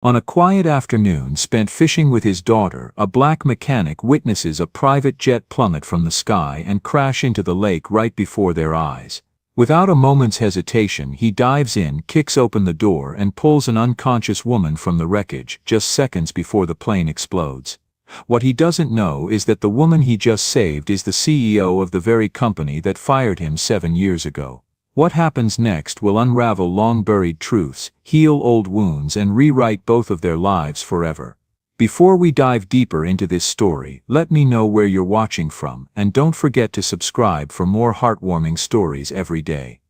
On a quiet afternoon spent fishing with his daughter, a black mechanic witnesses a private jet plummet from the sky and crash into the lake right before their eyes. Without a moment's hesitation, he dives in, kicks open the door, and pulls an unconscious woman from the wreckage just seconds before the plane explodes. What he doesn't know is that the woman he just saved is the CEO of the very company that fired him 7 years ago. What happens next will unravel long-buried truths, heal old wounds, and rewrite both of their lives forever. Before we dive deeper into this story, let me know where you're watching from, and don't forget to subscribe for more heartwarming stories every day.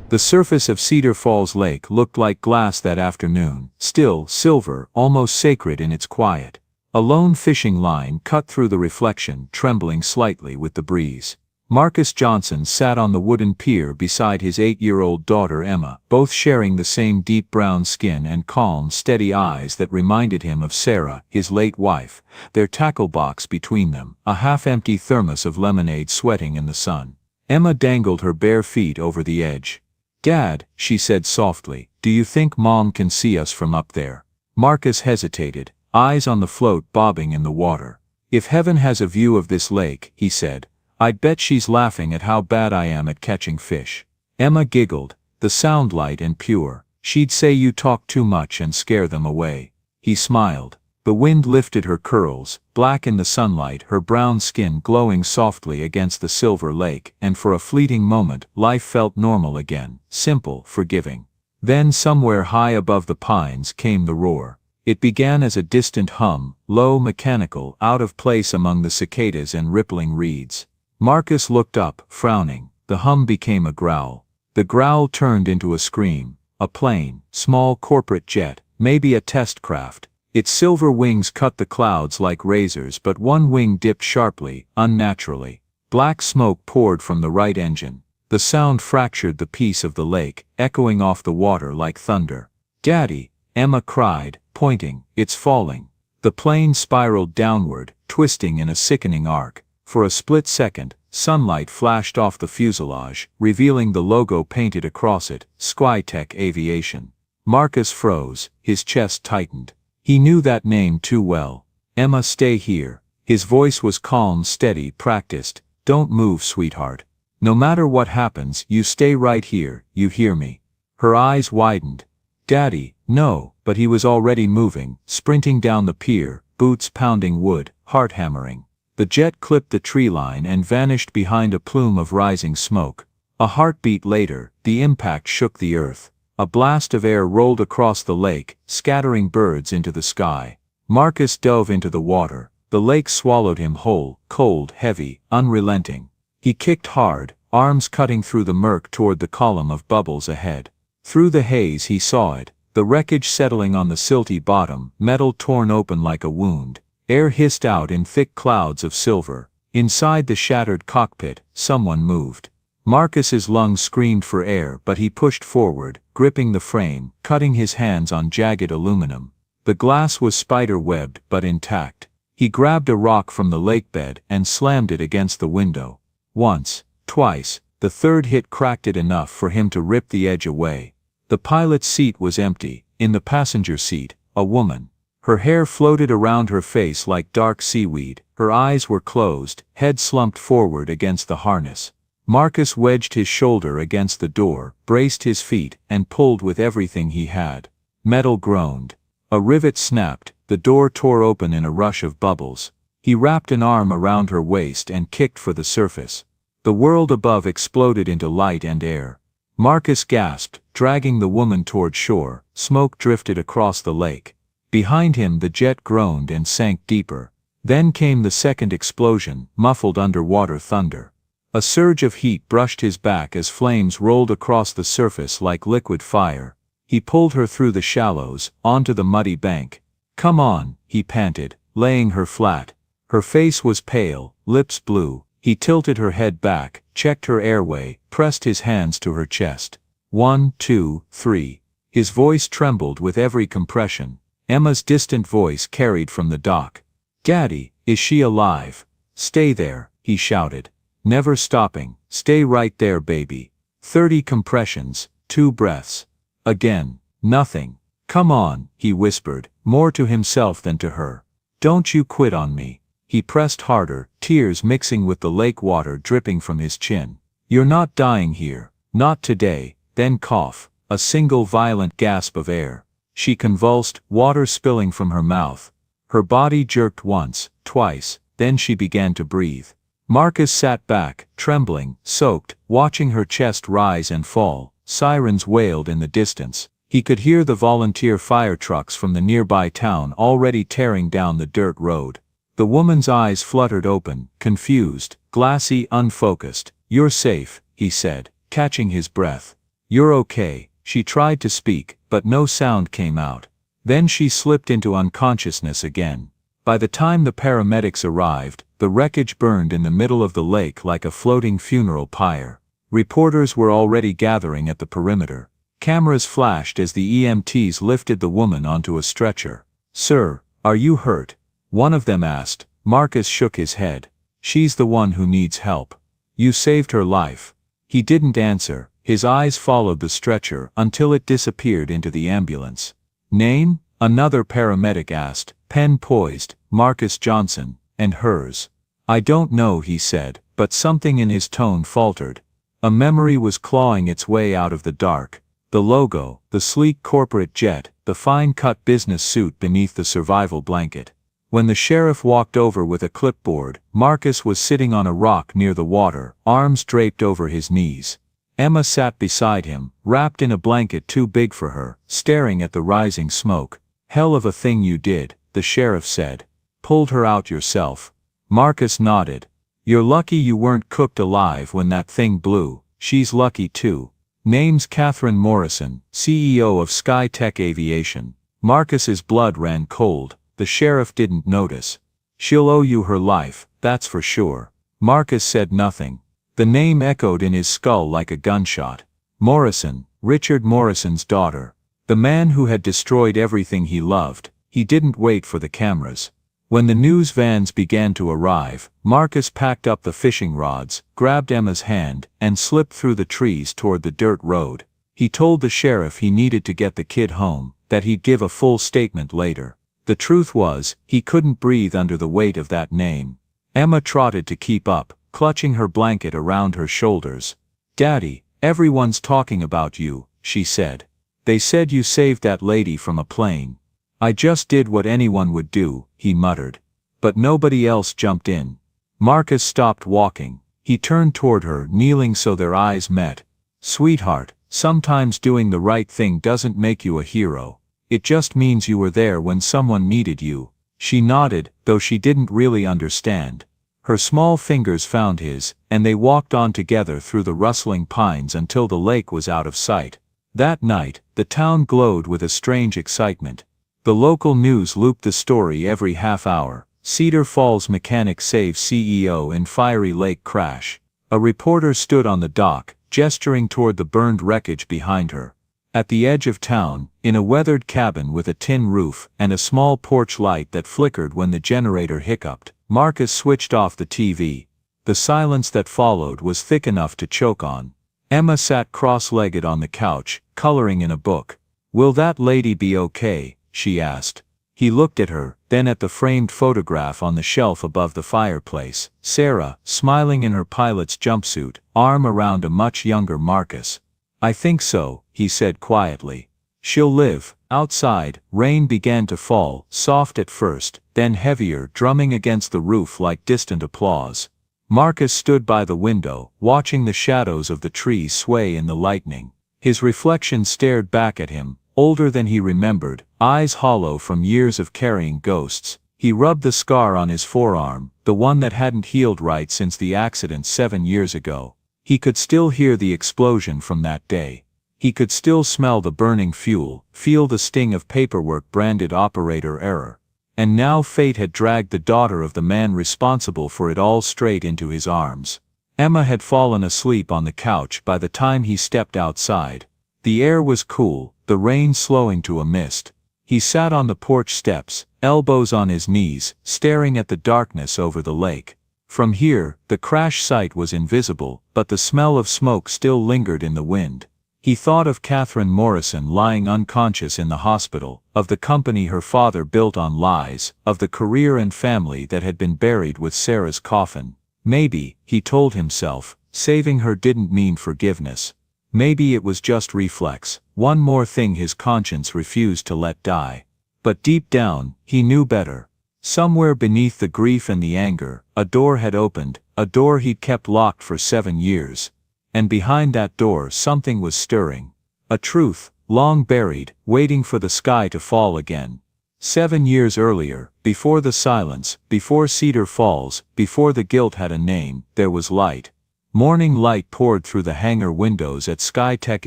The surface of Cedar Falls Lake looked like glass that afternoon, still, silver, almost sacred in its quiet. A lone fishing line cut through the reflection, trembling slightly with the breeze. Marcus Johnson sat on the wooden pier beside his 8-year-old daughter Emma, both sharing the same deep brown skin and calm, steady eyes that reminded him of Sarah, his late wife, their tackle box between them, a half-empty thermos of lemonade sweating in the sun. Emma dangled her bare feet over the edge. "Dad," she said softly, "do you think Mom can see us from up there?" Marcus hesitated, eyes on the float bobbing in the water. "If heaven has a view of this lake," he said, "I bet she's laughing at how bad I am at catching fish." Emma giggled, "The sound light and pure. She'd say you talk too much and scare them away." He smiled. The wind lifted her curls, black in the sunlight, her brown skin glowing softly against the silver lake, and for a fleeting moment, life felt normal again, simple, forgiving. Then somewhere high above the pines came the roar. It began as a distant hum, low, mechanical, out of place among the cicadas and rippling reeds. Marcus looked up, frowning. The hum became a growl. The growl turned into a scream. A plane, small corporate jet, maybe a test craft. Its silver wings cut the clouds like razors, but one wing dipped sharply, unnaturally. Black smoke poured from the right engine. The sound fractured the peace of the lake, echoing off the water like thunder. "Daddy!" Emma cried, pointing. "It's falling." The plane spiraled downward, twisting in a sickening arc. For a split second, sunlight flashed off the fuselage, revealing the logo painted across it, Skytech Aviation. Marcus froze, his chest tightened. He knew that name too well. "Emma, stay here." His voice was calm, steady, practiced. "Don't move, sweetheart. No matter what happens, you stay right here, you hear me?" Her eyes widened. "Daddy, no," but he was already moving, sprinting down the pier, boots pounding wood, heart hammering. The jet clipped the tree line and vanished behind a plume of rising smoke. A heartbeat later, the impact shook the earth. A blast of air rolled across the lake, scattering birds into the sky. Marcus dove into the water. The lake swallowed him whole, cold, heavy, unrelenting. He kicked hard, arms cutting through the murk toward the column of bubbles ahead. Through the haze he saw it, the wreckage settling on the silty bottom, metal torn open like a wound. Air hissed out in thick clouds of silver. Inside the shattered cockpit, someone moved. Marcus's lungs screamed for air, but he pushed forward, gripping the frame, cutting his hands on jagged aluminum. The glass was spider-webbed but intact. He grabbed a rock from the lakebed and slammed it against the window. Once, twice, the third hit cracked it enough for him to rip the edge away. The pilot's seat was empty. In the passenger seat, a woman. Her hair floated around her face like dark seaweed. Her eyes were closed, head slumped forward against the harness. Marcus wedged his shoulder against the door, braced his feet, and pulled with everything he had. Metal groaned. A rivet snapped, the door tore open in a rush of bubbles. He wrapped an arm around her waist and kicked for the surface. The world above exploded into light and air. Marcus gasped, dragging the woman toward shore. Smoke drifted across the lake. Behind him the jet groaned and sank deeper. Then came the second explosion, muffled underwater thunder. A surge of heat brushed his back as flames rolled across the surface like liquid fire. He pulled her through the shallows, onto the muddy bank. "Come on," he panted, laying her flat. Her face was pale, lips blue. He tilted her head back, checked her airway, pressed his hands to her chest. 1, 2, 3. His voice trembled with every compression. Emma's distant voice carried from the dock. "Daddy, is she alive?" "Stay there," he shouted. Never stopping. "Stay right there, baby." 30 compressions, 2 breaths. Again. Nothing. "Come on," he whispered, more to himself than to her. "Don't you quit on me." He pressed harder, tears mixing with the lake water dripping from his chin. "You're not dying here. Not today." Then cough, a single violent gasp of air. She convulsed, water spilling from her mouth. Her body jerked once, twice, then she began to breathe. Marcus sat back, trembling, soaked, watching her chest rise and fall. Sirens wailed in the distance. He could hear the volunteer fire trucks from the nearby town already tearing down the dirt road. The woman's eyes fluttered open, confused, glassy, unfocused. "You're safe," he said, catching his breath. "You're okay." She tried to speak, but no sound came out. Then she slipped into unconsciousness again. By the time the paramedics arrived, the wreckage burned in the middle of the lake like a floating funeral pyre. Reporters were already gathering at the perimeter. Cameras flashed as the EMTs lifted the woman onto a stretcher. "Sir, are you hurt?" one of them asked. Marcus shook his head. "She's the one who needs help. You saved her life." He didn't answer. His eyes followed the stretcher until it disappeared into the ambulance. "Name?" another paramedic asked, pen poised. "Marcus Johnson." "And hers?" "I don't know," he said, but something in his tone faltered. A memory was clawing its way out of the dark. The logo, the sleek corporate jet, the fine-cut business suit beneath the survival blanket. When the sheriff walked over with a clipboard, Marcus was sitting on a rock near the water, arms draped over his knees. Emma sat beside him, wrapped in a blanket too big for her, staring at the rising smoke. "Hell of a thing you did," the sheriff said. "Pulled her out yourself." Marcus nodded. "You're lucky you weren't cooked alive when that thing blew." "She's lucky too." "Name's Catherine Morrison, CEO of SkyTech Aviation." Marcus's blood ran cold. The sheriff didn't notice. "She'll owe you her life, that's for sure." Marcus said nothing. The name echoed in his skull like a gunshot. Morrison, Richard Morrison's daughter. The man who had destroyed everything he loved. He didn't wait for the cameras. When the news vans began to arrive, Marcus packed up the fishing rods, grabbed Emma's hand, and slipped through the trees toward the dirt road. He told the sheriff he needed to get the kid home, that he'd give a full statement later. The truth was, he couldn't breathe under the weight of that name. Emma trotted to keep up, clutching her blanket around her shoulders. "Daddy, everyone's talking about you," she said. "They said you saved that lady from a plane." "I just did what anyone would do," he muttered. But nobody else jumped in. Marcus stopped walking. He turned toward her, kneeling so their eyes met. "Sweetheart, sometimes doing the right thing doesn't make you a hero. It just means you were there when someone needed you." She nodded, though she didn't really understand. Her small fingers found his, and they walked on together through the rustling pines until the lake was out of sight. That night, the town glowed with a strange excitement. The local news looped the story every half hour. Cedar Falls mechanic saves CEO in fiery lake crash. A reporter stood on the dock, gesturing toward the burned wreckage behind her. At the edge of town, in a weathered cabin with a tin roof and a small porch light that flickered when the generator hiccuped, Marcus switched off the TV. The silence that followed was thick enough to choke on. Emma sat cross-legged on the couch, coloring in a book. "Will that lady be okay?" she asked. He looked at her, then at the framed photograph on the shelf above the fireplace. Sarah, smiling in her pilot's jumpsuit, arm around a much younger Marcus. "I think so," he said quietly. "She'll live." Outside, rain began to fall, soft at first, then heavier, drumming against the roof like distant applause. Marcus stood by the window, watching the shadows of the trees sway in the lightning. His reflection stared back at him, older than he remembered, eyes hollow from years of carrying ghosts. He rubbed the scar on his forearm, the one that hadn't healed right since the accident 7 years ago. He could still hear the explosion from that day. He could still smell the burning fuel, feel the sting of paperwork branded operator error. And now fate had dragged the daughter of the man responsible for it all straight into his arms. Emma had fallen asleep on the couch by the time he stepped outside. The air was cool, the rain slowing to a mist. He sat on the porch steps, elbows on his knees, staring at the darkness over the lake. From here, the crash site was invisible, but the smell of smoke still lingered in the wind. He thought of Catherine Morrison lying unconscious in the hospital, of the company her father built on lies, of the career and family that had been buried with Sarah's coffin. Maybe, he told himself, saving her didn't mean forgiveness. Maybe it was just reflex, one more thing his conscience refused to let die. But deep down, he knew better. Somewhere beneath the grief and the anger, a door had opened, a door he'd kept locked for 7 years. And behind that door something was stirring. A truth, long buried, waiting for the sky to fall again. 7 years earlier, before the silence, before Cedar Falls, before the guilt had a name, there was light. Morning light poured through the hangar windows at SkyTech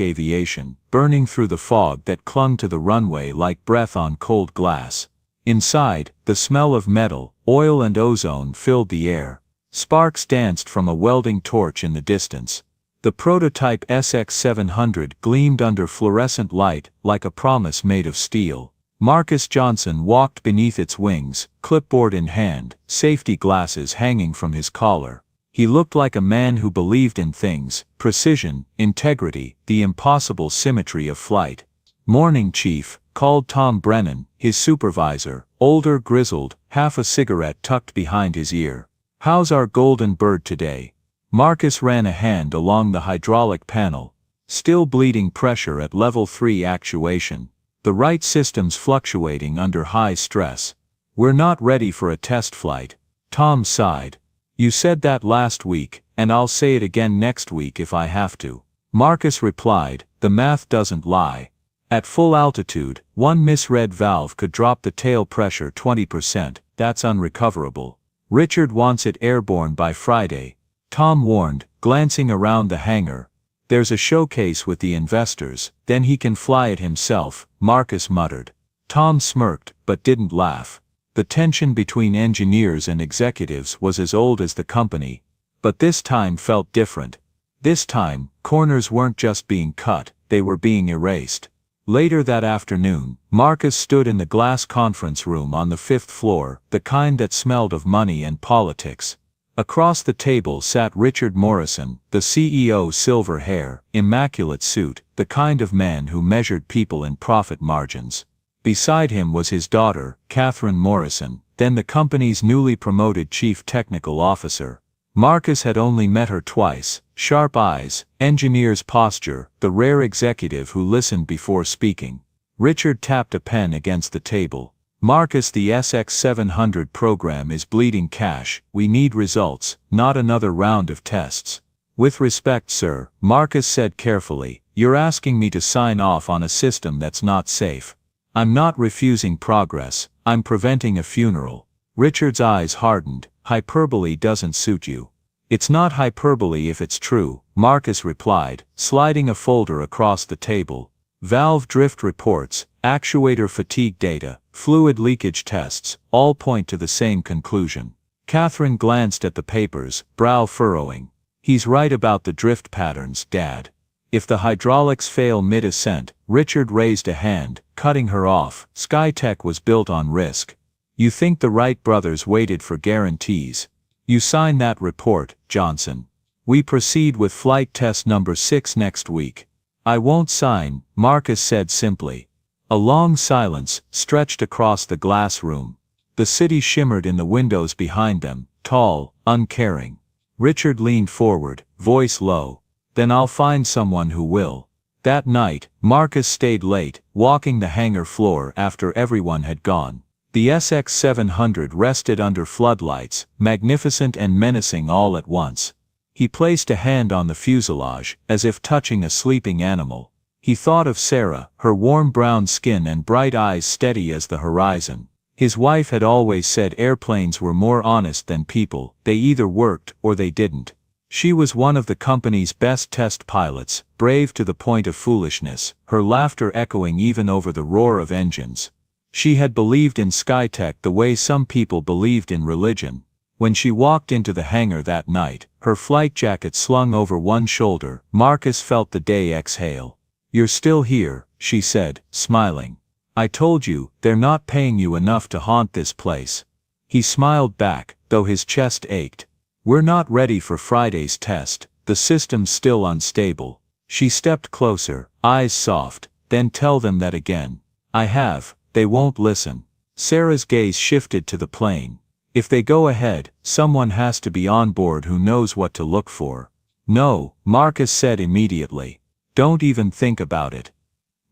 Aviation, burning through the fog that clung to the runway like breath on cold glass. Inside, the smell of metal, oil and ozone filled the air. Sparks danced from a welding torch in the distance. The prototype SX-700 gleamed under fluorescent light like a promise made of steel. Marcus Johnson walked beneath its wings, clipboard in hand, safety glasses hanging from his collar. He looked like a man who believed in things, precision, integrity, the impossible symmetry of flight. "Morning, Chief," called Tom Brennan, his supervisor, older, grizzled, half a cigarette tucked behind his ear. "How's our golden bird today?" Marcus ran a hand along the hydraulic panel. Still bleeding pressure at level 3 actuation. The right systems fluctuating under high stress. "We're not ready for a test flight." Tom sighed. "You said that last week, and I'll say it again next week if I have to." Marcus replied, "The math doesn't lie. At full altitude, one misread valve could drop the tail pressure 20%, that's unrecoverable. Richard wants it airborne by Friday," Tom warned, glancing around the hangar. "There's a showcase with the investors, then he can fly it himself," Marcus muttered. Tom smirked, but didn't laugh. The tension between engineers and executives was as old as the company. But this time felt different. This time, corners weren't just being cut, they were being erased. Later that afternoon, Marcus stood in the glass conference room on the 5th floor, the kind that smelled of money and politics. Across the table sat Richard Morrison, the CEO, silver hair, immaculate suit, the kind of man who measured people in profit margins. Beside him was his daughter, Catherine Morrison, then the company's newly promoted chief technical officer. Marcus had only met her twice. Sharp eyes, engineer's posture, the rare executive who listened before speaking. Richard tapped a pen against the table. "Marcus, the SX-700 program is bleeding cash. We need results, not another round of tests." "With respect, sir," Marcus said carefully, "you're asking me to sign off on a system that's not safe. I'm not refusing progress, I'm preventing a funeral." Richard's eyes hardened. "Hyperbole doesn't suit you." "It's not hyperbole if it's true," Marcus replied, sliding a folder across the table. "Valve drift reports, actuator fatigue data, fluid leakage tests, all point to the same conclusion." Catherine glanced at the papers, brow furrowing. "He's right about the drift patterns, Dad. If the hydraulics fail mid-ascent," Richard raised a hand, cutting her off. "SkyTech was built on risk. You think the Wright brothers waited for guarantees? You sign that report, Johnson. We proceed with flight test number 6 next week." "I won't sign," Marcus said simply. A long silence stretched across the glass room. The city shimmered in the windows behind them, tall, uncaring. Richard leaned forward, voice low. "Then I'll find someone who will." That night, Marcus stayed late, walking the hangar floor after everyone had gone. The SX-700 rested under floodlights, magnificent and menacing all at once. He placed a hand on the fuselage, as if touching a sleeping animal. He thought of Sarah, her warm brown skin and bright eyes steady as the horizon. His wife had always said airplanes were more honest than people, they either worked or they didn't. She was one of the company's best test pilots, brave to the point of foolishness, her laughter echoing even over the roar of engines. She had believed in SkyTech the way some people believed in religion. When she walked into the hangar that night, her flight jacket slung over one shoulder, Marcus felt the day exhale. "You're still here," she said, smiling. "I told you, they're not paying you enough to haunt this place." He smiled back, though his chest ached. "We're not ready for Friday's test, the system's still unstable." She stepped closer, eyes soft. Then tell them that again. I have, they won't listen. Sarah's gaze shifted to the plane. If they go ahead, someone has to be on board who knows what to look for. No, Marcus said immediately. Don't even think about it.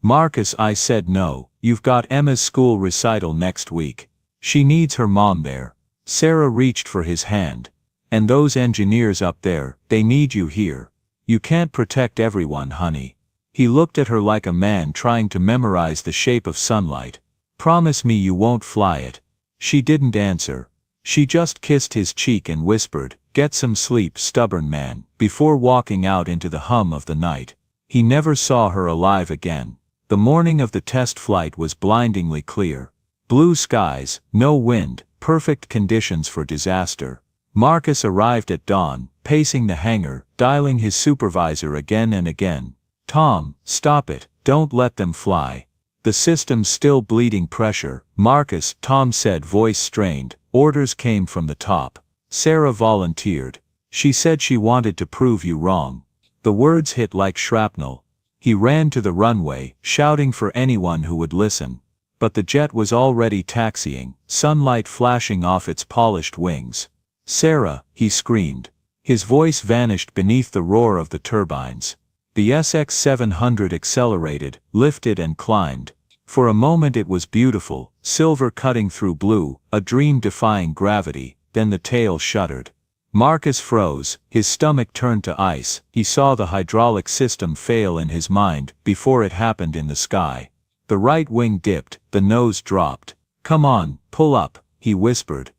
Marcus, I said no, you've got Emma's school recital next week. She needs her mom there. Sarah reached for his hand. And those engineers up there, they need you here. You can't protect everyone, honey. He looked at her like a man trying to memorize the shape of sunlight. Promise me you won't fly it. She didn't answer. She just kissed his cheek and whispered, get some sleep, stubborn man, before walking out into the hum of the night. He never saw her alive again. The morning of the test flight was blindingly clear. Blue skies, no wind, perfect conditions for disaster. Marcus arrived at dawn, pacing the hangar, dialing his supervisor again and again. Tom, stop it, don't let them fly. The system's still bleeding pressure. Marcus, Tom said, voice strained. Orders came from the top. Sarah volunteered. She said she wanted to prove you wrong. The words hit like shrapnel. He ran to the runway, shouting for anyone who would listen. But the jet was already taxiing, sunlight flashing off its polished wings. Sarah, he screamed. His voice vanished beneath the roar of the turbines. The SX-700 accelerated, lifted and climbed. For a moment it was beautiful, silver cutting through blue, a dream defying gravity, then the tail shuddered. Marcus froze, his stomach turned to ice. He saw the hydraulic system fail in his mind before it happened in the sky. The right wing dipped, the nose dropped. Come on, pull up, he whispered.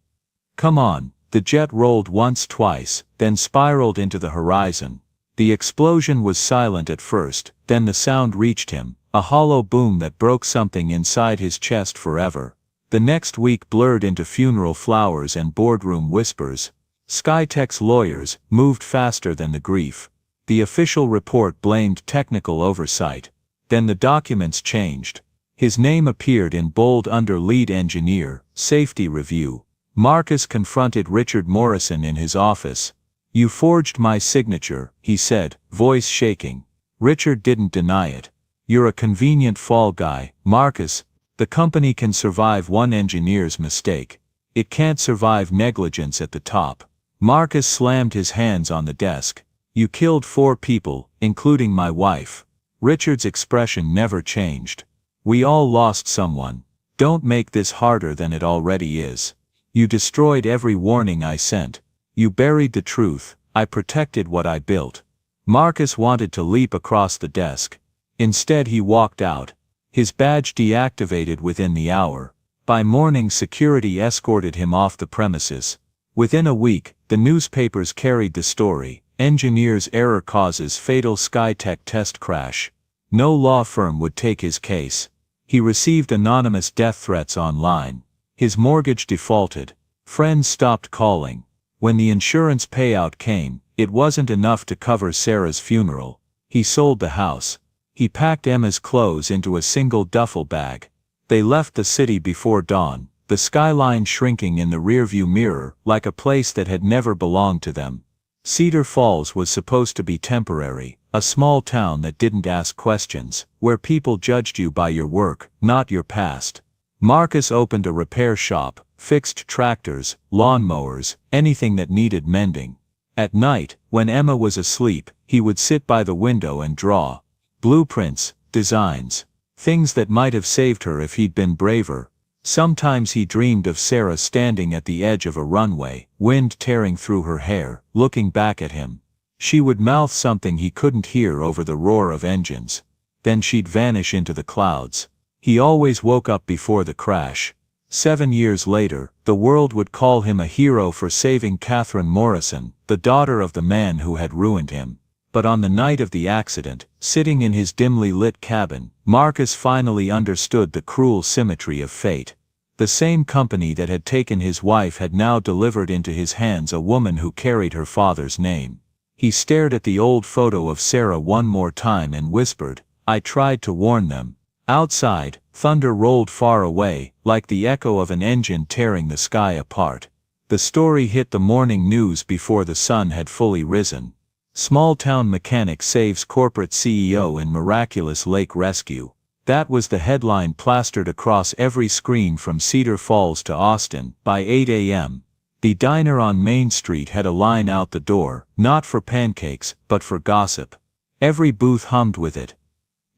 Come on. The jet rolled once, twice, then spiraled into the horizon. The explosion was silent at first, then the sound reached him, a hollow boom that broke something inside his chest forever. The next week blurred into funeral flowers and boardroom whispers. Skytech's lawyers moved faster than the grief. The official report blamed technical oversight. Then the documents changed. His name appeared in bold under lead engineer, safety review. Marcus confronted Richard Morrison in his office. You forged my signature, he said, voice shaking. Richard didn't deny it. You're a convenient fall guy, Marcus. The company can survive one engineer's mistake. It can't survive negligence at the top. Marcus slammed his hands on the desk. You killed 4 people, including my wife. Richard's expression never changed. We all lost someone. Don't make this harder than it already is. You destroyed every warning I sent. You buried the truth. I protected what I built. Marcus wanted to leap across the desk. Instead he walked out. His badge deactivated within the hour. By morning security escorted him off the premises. Within a week, the newspapers carried the story. Engineer's error causes fatal Skytech test crash. No law firm would take his case. He received anonymous death threats online. His mortgage defaulted. Friends stopped calling. When the insurance payout came, it wasn't enough to cover Sarah's funeral. He sold the house. He packed Emma's clothes into a single duffel bag. They left the city before dawn, the skyline shrinking in the rearview mirror like a place that had never belonged to them. Cedar Falls was supposed to be temporary, a small town that didn't ask questions, where people judged you by your work, not your past. Marcus opened a repair shop, fixed tractors, lawnmowers, anything that needed mending. At night, when Emma was asleep, he would sit by the window and draw. Blueprints, designs, things that might have saved her if he'd been braver. Sometimes he dreamed of Sarah standing at the edge of a runway, wind tearing through her hair, looking back at him. She would mouth something he couldn't hear over the roar of engines. Then she'd vanish into the clouds. He always woke up before the crash. 7 years later, the world would call him a hero for saving Catherine Morrison, the daughter of the man who had ruined him. But on the night of the accident, sitting in his dimly lit cabin, Marcus finally understood the cruel symmetry of fate. The same company that had taken his wife had now delivered into his hands a woman who carried her father's name. He stared at the old photo of Sarah one more time and whispered, I tried to warn them. Outside, thunder rolled far away, like the echo of an engine tearing the sky apart. The story hit the morning news before the sun had fully risen. Small-town mechanic saves corporate CEO in miraculous lake rescue. That was the headline plastered across every screen from Cedar Falls to Austin. By 8 a.m., the diner on Main Street had a line out the door, not for pancakes, but for gossip. Every booth hummed with it.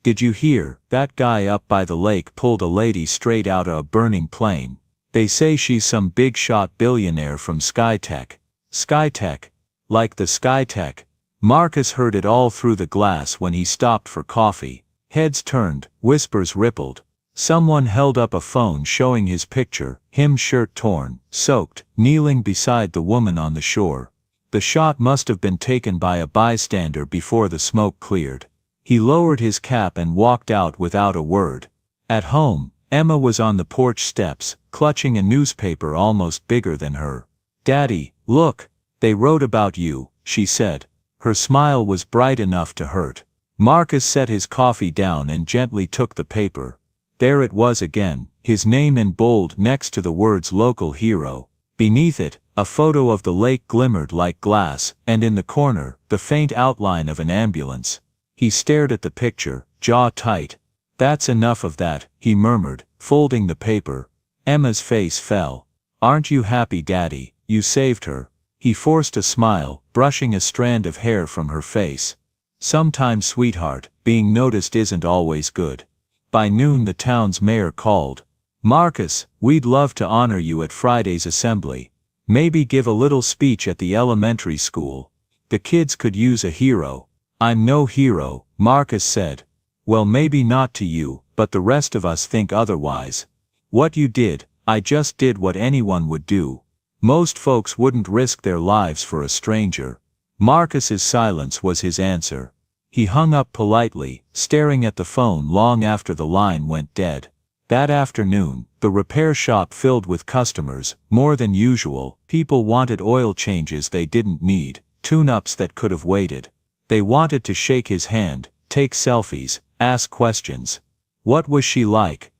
Did you hear, that guy up by the lake pulled a lady straight out of a burning plane? They say she's some big-shot billionaire from Skytech. Skytech? Like the Skytech? Marcus heard it all through the glass when he stopped for coffee. Heads turned, whispers rippled. Someone held up a phone showing his picture, him shirt torn, soaked, kneeling beside the woman on the shore. The shot must have been taken by a bystander before the smoke cleared. He lowered his cap and walked out without a word. At home, Emma was on the porch steps, clutching a newspaper almost bigger than her. "Daddy, look, they wrote about you," she said. Her smile was bright enough to hurt. Marcus set his coffee down and gently took the paper. There it was again, his name in bold next to the words local hero. Beneath it, a photo of the lake glimmered like glass, and in the corner, the faint outline of an ambulance. He stared at the picture, jaw tight. "That's enough of that," he murmured, folding the paper. Emma's face fell. "Aren't you happy, Daddy? You saved her." He forced a smile, brushing a strand of hair from her face. "Sometimes, sweetheart, being noticed isn't always good." By noon the town's mayor called. "Marcus, we'd love to honor you at Friday's assembly. Maybe give a little speech at the elementary school. The kids could use a hero." "I'm no hero," Marcus said. "Well, maybe not to you, but the rest of us think otherwise. What you did, I just did what anyone would do. Most folks wouldn't risk their lives for a stranger." Marcus's silence was his answer. He hung up politely, staring at the phone long after the line went dead. That afternoon, the repair shop filled with customers, more than usual. People wanted oil changes they didn't need, tune-ups that could have waited. They wanted to shake his hand, take selfies, ask questions. "What was she like?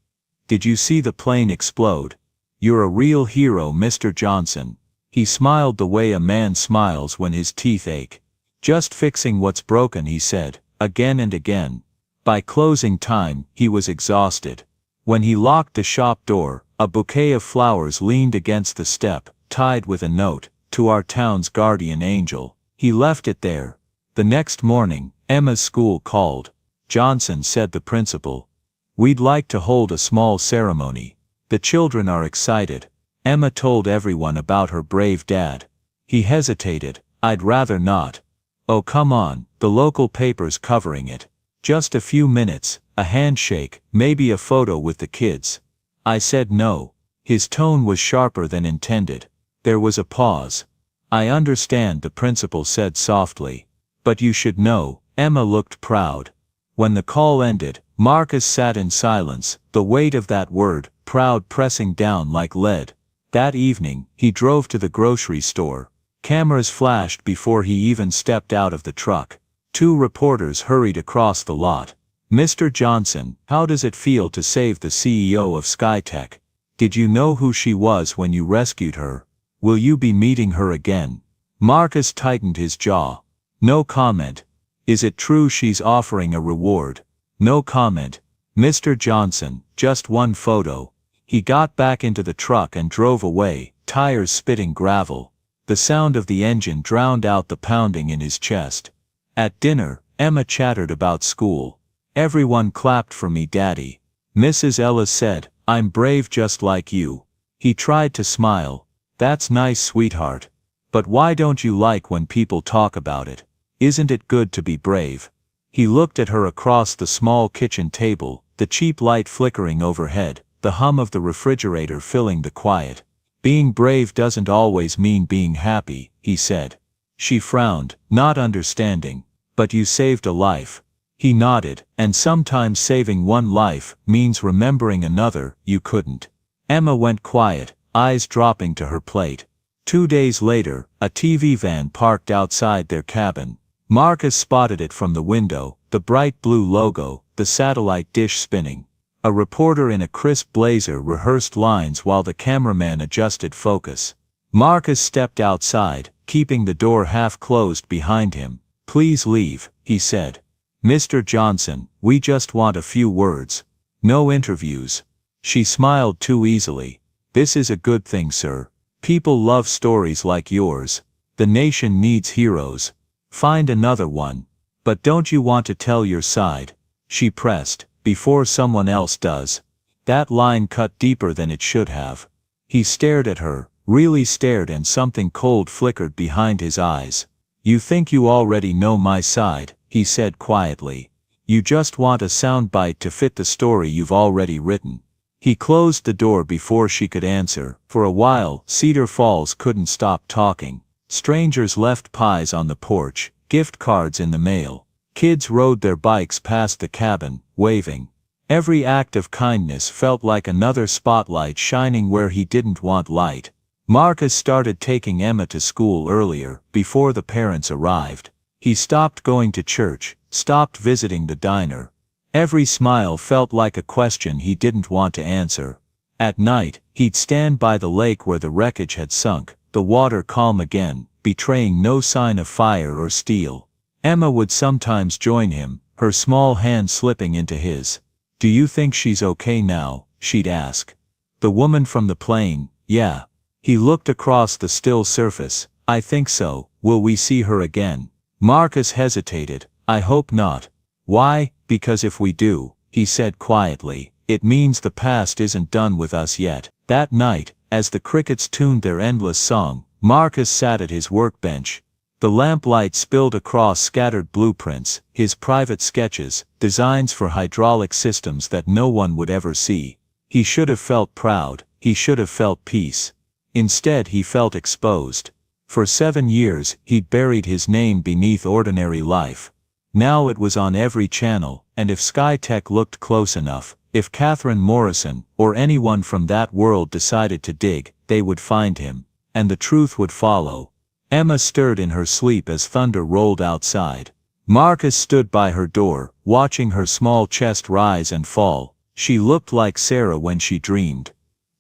Did you see the plane explode? You're a real hero, Mr. Johnson." He smiled the way a man smiles when his teeth ache. "Just fixing what's broken," he said, again and again. By closing time, he was exhausted. When he locked the shop door, a bouquet of flowers leaned against the step, tied with a note, "To our town's guardian angel." He left it there. The next morning, Emma's school called. "Johnson," said the principal, "we'd like to hold a small ceremony. The children are excited." Emma told everyone about her brave dad. He hesitated. "I'd rather not." "Oh, come on, the local paper's covering it. Just a few minutes, a handshake, maybe a photo with the kids." I said no. His tone was sharper than intended. There was a pause. "I understand," the principal said softly. "But you should know." Emma looked proud. When the call ended, Marcus sat in silence, the weight of that word, proud, pressing down like lead. That evening, he drove to the grocery store. Cameras flashed before he even stepped out of the truck. 2 reporters hurried across the lot. "Mr. Johnson, how does it feel to save the CEO of Skytech? Did you know who she was when you rescued her? Will you be meeting her again?" Marcus tightened his jaw. "No comment." "Is it true she's offering a reward?" "No comment." "Mr. Johnson, just one photo." He got back into the truck and drove away, tires spitting gravel. The sound of the engine drowned out the pounding in his chest. At dinner, Emma chattered about school. "Everyone clapped for me, Daddy. Mrs. Ellis said, 'I'm brave just like you.'" He tried to smile. "That's nice, sweetheart. But why don't you like when people talk about it? Isn't it good to be brave?" He looked at her across the small kitchen table, the cheap light flickering overhead, the hum of the refrigerator filling the quiet. "Being brave doesn't always mean being happy," he said. She frowned, not understanding. "But you saved a life." He nodded. "And sometimes saving one life means remembering another you couldn't." Emma went quiet, eyes dropping to her plate. 2 days later, a TV van parked outside their cabin. Marcus spotted it from the window, the bright blue logo, the satellite dish spinning. A reporter in a crisp blazer rehearsed lines while the cameraman adjusted focus. Marcus stepped outside, keeping the door half closed behind him. "Please leave," he said. "Mr. Johnson, we just want a few words. No interviews." She smiled too easily. "This is a good thing, sir. People love stories like yours. The nation needs heroes. Find another one. But don't you want to tell your side?" she pressed, "before someone else does?" That line cut deeper than it should have. He stared at her, really stared, and something cold flickered behind his eyes. "You think you already know my side," he said quietly. "You just want a soundbite to fit the story you've already written." He closed the door before she could answer. For a while, Cedar Falls couldn't stop talking. Strangers left pies on the porch, gift cards in the mail. Kids rode their bikes past the cabin, waving. Every act of kindness felt like another spotlight shining where he didn't want light. Marcus started taking Emma to school earlier, before the parents arrived. He stopped going to church, stopped visiting the diner. Every smile felt like a question he didn't want to answer. At night, he'd stand by the lake where the wreckage had sunk, the water calm again, betraying no sign of fire or steel. Emma would sometimes join him, her small hand slipping into his. "Do you think she's okay now?" she'd ask. "The woman from the plane?" "Yeah." He looked across the still surface. "I think so. Will we see her again?" Marcus hesitated. "I hope not." "Why?" "Because if we do," he said quietly, "it means the past isn't done with us yet." That night, as the crickets tuned their endless song, Marcus sat at his workbench. The lamplight spilled across scattered blueprints, his private sketches, designs for hydraulic systems that no one would ever see. He should have felt proud, he should have felt peace. Instead he felt exposed. For 7 years, he'd buried his name beneath ordinary life. Now it was on every channel, and if SkyTech looked close enough, if Catherine Morrison, or anyone from that world decided to dig, they would find him. And the truth would follow. Emma stirred in her sleep as thunder rolled outside. Marcus stood by her door, watching her small chest rise and fall. She looked like Sarah when she dreamed.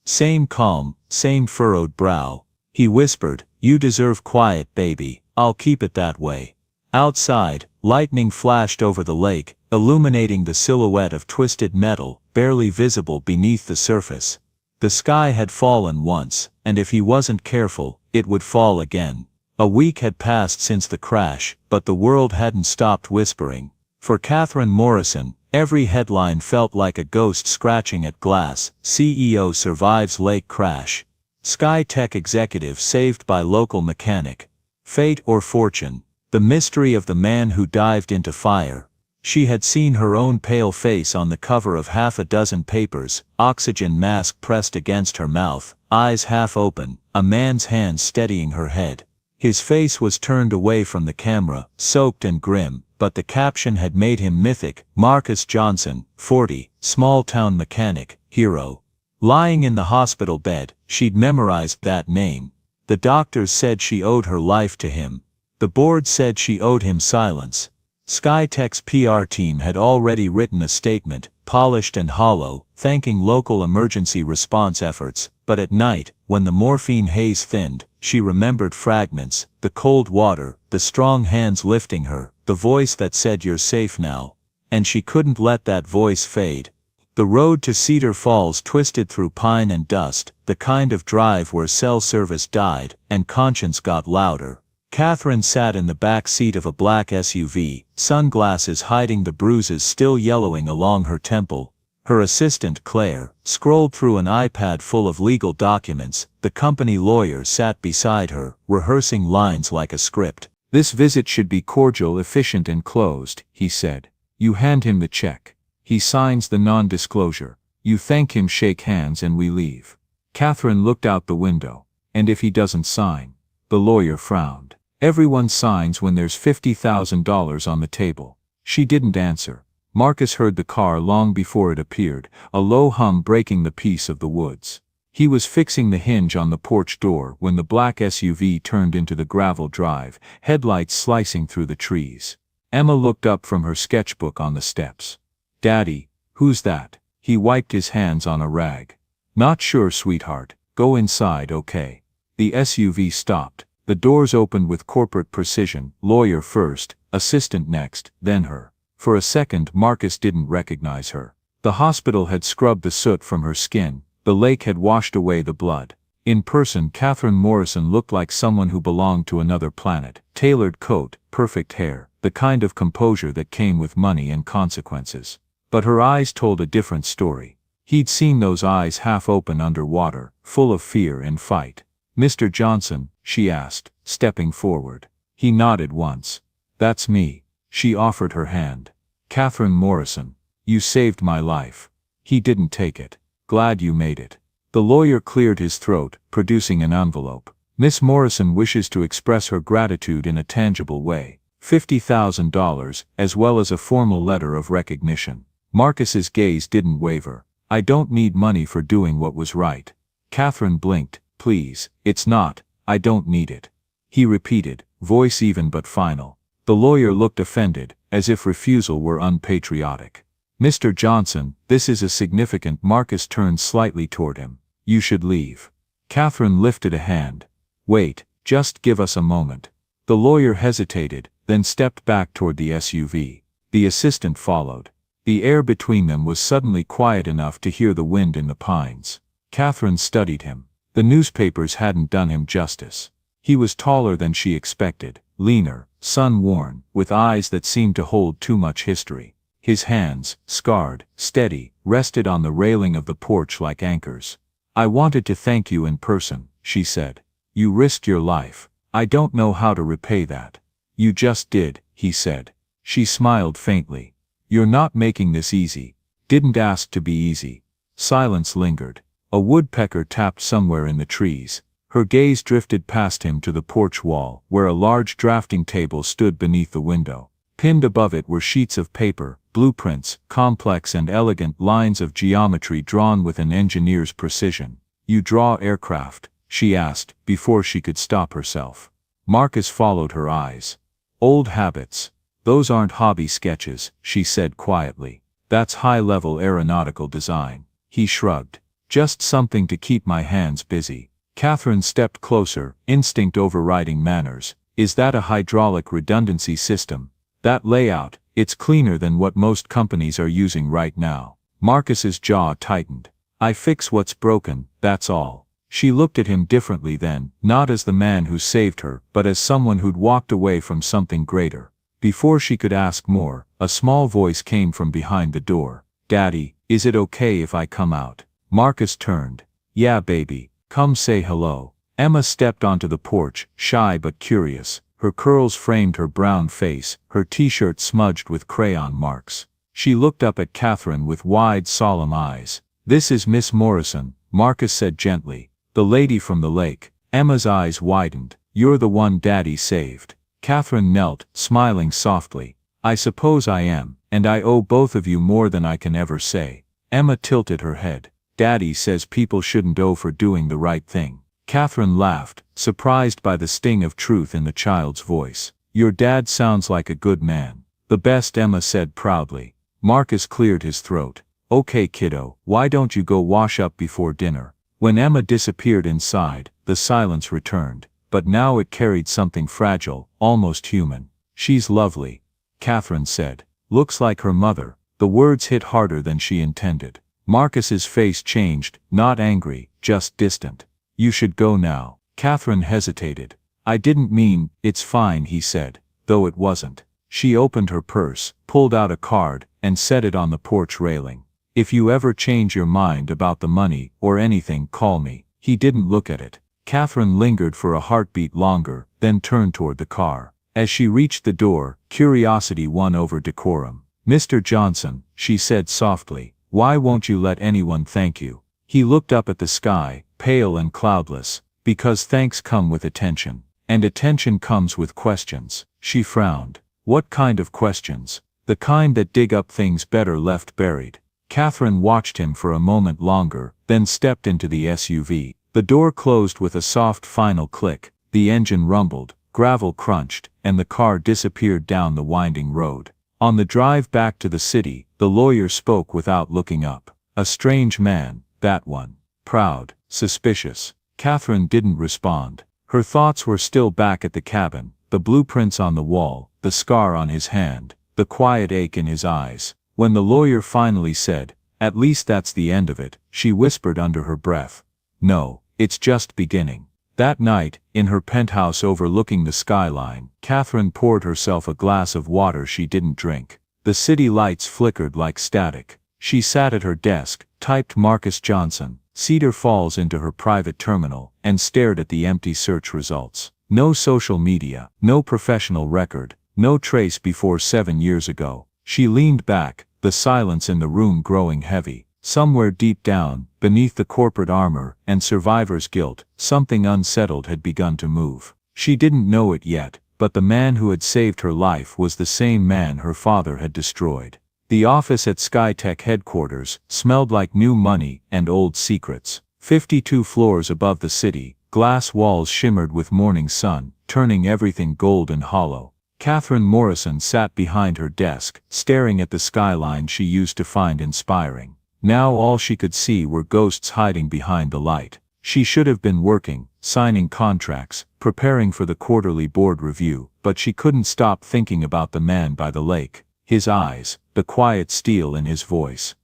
Same calm, same furrowed brow. He whispered, "You deserve quiet, baby. I'll keep it that way." Outside, lightning flashed over the lake, illuminating the silhouette of twisted metal, barely visible beneath the surface. The sky had fallen once, and if he wasn't careful, it would fall again. A week had passed since the crash, but the world hadn't stopped whispering. For Catherine Morrison, every headline felt like a ghost scratching at glass. CEO survives lake crash. SkyTech executive saved by local mechanic. Fate or fortune. The mystery of the man who dived into fire. She had seen her own pale face on the cover of half a dozen papers, oxygen mask pressed against her mouth, eyes half open, a man's hand steadying her head. His face was turned away from the camera, soaked and grim, but the caption had made him mythic. Marcus Johnson, 40, small-town mechanic, hero. Lying in the hospital bed, she'd memorized that name. The doctors said she owed her life to him. The board said she owed him silence. SkyTech's PR team had already written a statement, polished and hollow, thanking local emergency response efforts, but at night, when the morphine haze thinned, she remembered fragments, the cold water, the strong hands lifting her, the voice that said "You're safe now." And she couldn't let that voice fade. The road to Cedar Falls twisted through pine and dust, the kind of drive where cell service died, and conscience got louder. Catherine sat in the back seat of a black SUV, sunglasses hiding the bruises still yellowing along her temple. Her assistant, Claire, scrolled through an iPad full of legal documents. The company lawyer sat beside her, rehearsing lines like a script. "This visit should be cordial, efficient and closed," he said. "You hand him the check. He signs the non-disclosure. You thank him, shake hands, and we leave." Catherine looked out the window. "And if he doesn't sign?" The lawyer frowned. "Everyone signs when there's $50,000 on the table." She didn't answer. Marcus heard the car long before it appeared, a low hum breaking the peace of the woods. He was fixing the hinge on the porch door when the black SUV turned into the gravel drive, headlights slicing through the trees. Emma looked up from her sketchbook on the steps. "Daddy, who's that?" He wiped his hands on a rag. "Not sure, sweetheart. Go inside, okay?" The SUV stopped. The doors opened with corporate precision, lawyer first, assistant next, then her. For a second Marcus didn't recognize her. The hospital had scrubbed the soot from her skin, the lake had washed away the blood. In person Catherine Morrison looked like someone who belonged to another planet. Tailored coat, perfect hair, the kind of composure that came with money and consequences. But her eyes told a different story. He'd seen those eyes half open underwater, full of fear and fight. "Mr. Johnson?" she asked, stepping forward. He nodded once. "That's me." She offered her hand. "Catherine Morrison. You saved my life." He didn't take it. "Glad you made it." The lawyer cleared his throat, producing an envelope. "Miss Morrison wishes to express her gratitude in a tangible way. $50,000, as well as a formal letter of recognition." Marcus's gaze didn't waver. "I don't need money for doing what was right." Catherine blinked. "Please, it's not, I don't need it." He repeated, voice even but final. The lawyer looked offended, as if refusal were unpatriotic. "Mr. Johnson, this is a significant." Marcus turned slightly toward him. "You should leave." Catherine lifted a hand. "Wait, just give us a moment." The lawyer hesitated, then stepped back toward the SUV. The assistant followed. The air between them was suddenly quiet enough to hear the wind in the pines. Catherine studied him. The newspapers hadn't done him justice. He was taller than she expected, leaner, sun-worn, with eyes that seemed to hold too much history. His hands, scarred, steady, rested on the railing of the porch like anchors. "I wanted to thank you in person," she said. "You risked your life. I don't know how to repay that." "You just did," he said. She smiled faintly. "You're not making this easy." "Didn't ask to be easy." Silence lingered. A woodpecker tapped somewhere in the trees. Her gaze drifted past him to the porch wall, where a large drafting table stood beneath the window. Pinned above it were sheets of paper, blueprints, complex and elegant lines of geometry drawn with an engineer's precision. "You draw aircraft?" she asked, before she could stop herself. Marcus followed her eyes. "Old habits. Those aren't hobby sketches," she said quietly. "That's high-level aeronautical design." He shrugged. "Just something to keep my hands busy." Catherine stepped closer, instinct overriding manners. "Is that a hydraulic redundancy system?" "That layout, it's cleaner than what most companies are using right now." Marcus's jaw tightened. "I fix what's broken, that's all." She looked at him differently then, not as the man who saved her, but as someone who'd walked away from something greater. Before she could ask more, a small voice came from behind the door. "Daddy, is it okay if I come out?" Marcus turned. "Yeah, baby, come say hello." Emma stepped onto the porch, shy but curious. Her curls framed her brown face, her t-shirt smudged with crayon marks. She looked up at Catherine with wide, solemn eyes. "This is Miss Morrison," Marcus said gently. "The lady from the lake." Emma's eyes widened. "You're the one Daddy saved." Catherine knelt, smiling softly. "I suppose I am, and I owe both of you more than I can ever say." Emma tilted her head. "Daddy says people shouldn't owe for doing the right thing." Catherine laughed, surprised by the sting of truth in the child's voice. "Your dad sounds like a good man." "The best," Emma said proudly. Marcus cleared his throat. "Okay, kiddo, why don't you go wash up before dinner?" When Emma disappeared inside, the silence returned, but now it carried something fragile, almost human. "She's lovely," Catherine said. "Looks like her mother." The words hit harder than she intended. Marcus's face changed, not angry, just distant. "You should go now." Catherine hesitated. "I didn't mean." "It's fine," he said, though it wasn't. She opened her purse, pulled out a card, and set it on the porch railing. "If you ever change your mind about the money, or anything, call me." He didn't look at it. Catherine lingered for a heartbeat longer, then turned toward the car. As she reached the door, curiosity won over decorum. "Mr. Johnson," she said softly, "why won't you let anyone thank you?" He looked up at the sky, pale and cloudless. "Because thanks come with attention. And attention comes with questions." She frowned. "What kind of questions?" "The kind that dig up things better left buried." Catherine watched him for a moment longer, then stepped into the SUV. The door closed with a soft final click, the engine rumbled, gravel crunched, and the car disappeared down the winding road. On the drive back to the city, the lawyer spoke without looking up. "A strange man, that one. Proud, suspicious." Catherine didn't respond. Her thoughts were still back at the cabin, the blueprints on the wall, the scar on his hand, the quiet ache in his eyes. When the lawyer finally said, "At least that's the end of it," she whispered under her breath, "No, it's just beginning." That night, in her penthouse overlooking the skyline, Catherine poured herself a glass of water she didn't drink. The city lights flickered like static. She sat at her desk, typed Marcus Johnson, Cedar Falls into her private terminal, and stared at the empty search results. No social media, no professional record, no trace before 7 years ago. She leaned back, the silence in the room growing heavy. Somewhere deep down, beneath the corporate armor and survivor's guilt, something unsettled had begun to move. She didn't know it yet, but the man who had saved her life was the same man her father had destroyed. The office at SkyTech headquarters smelled like new money and old secrets. 52 floors above the city, glass walls shimmered with morning sun, turning everything gold and hollow. Catherine Morrison sat behind her desk, staring at the skyline she used to find inspiring. Now all she could see were ghosts hiding behind the light. She should have been working, signing contracts, preparing for the quarterly board review, but she couldn't stop thinking about the man by the lake. His eyes, the quiet steel in his voice.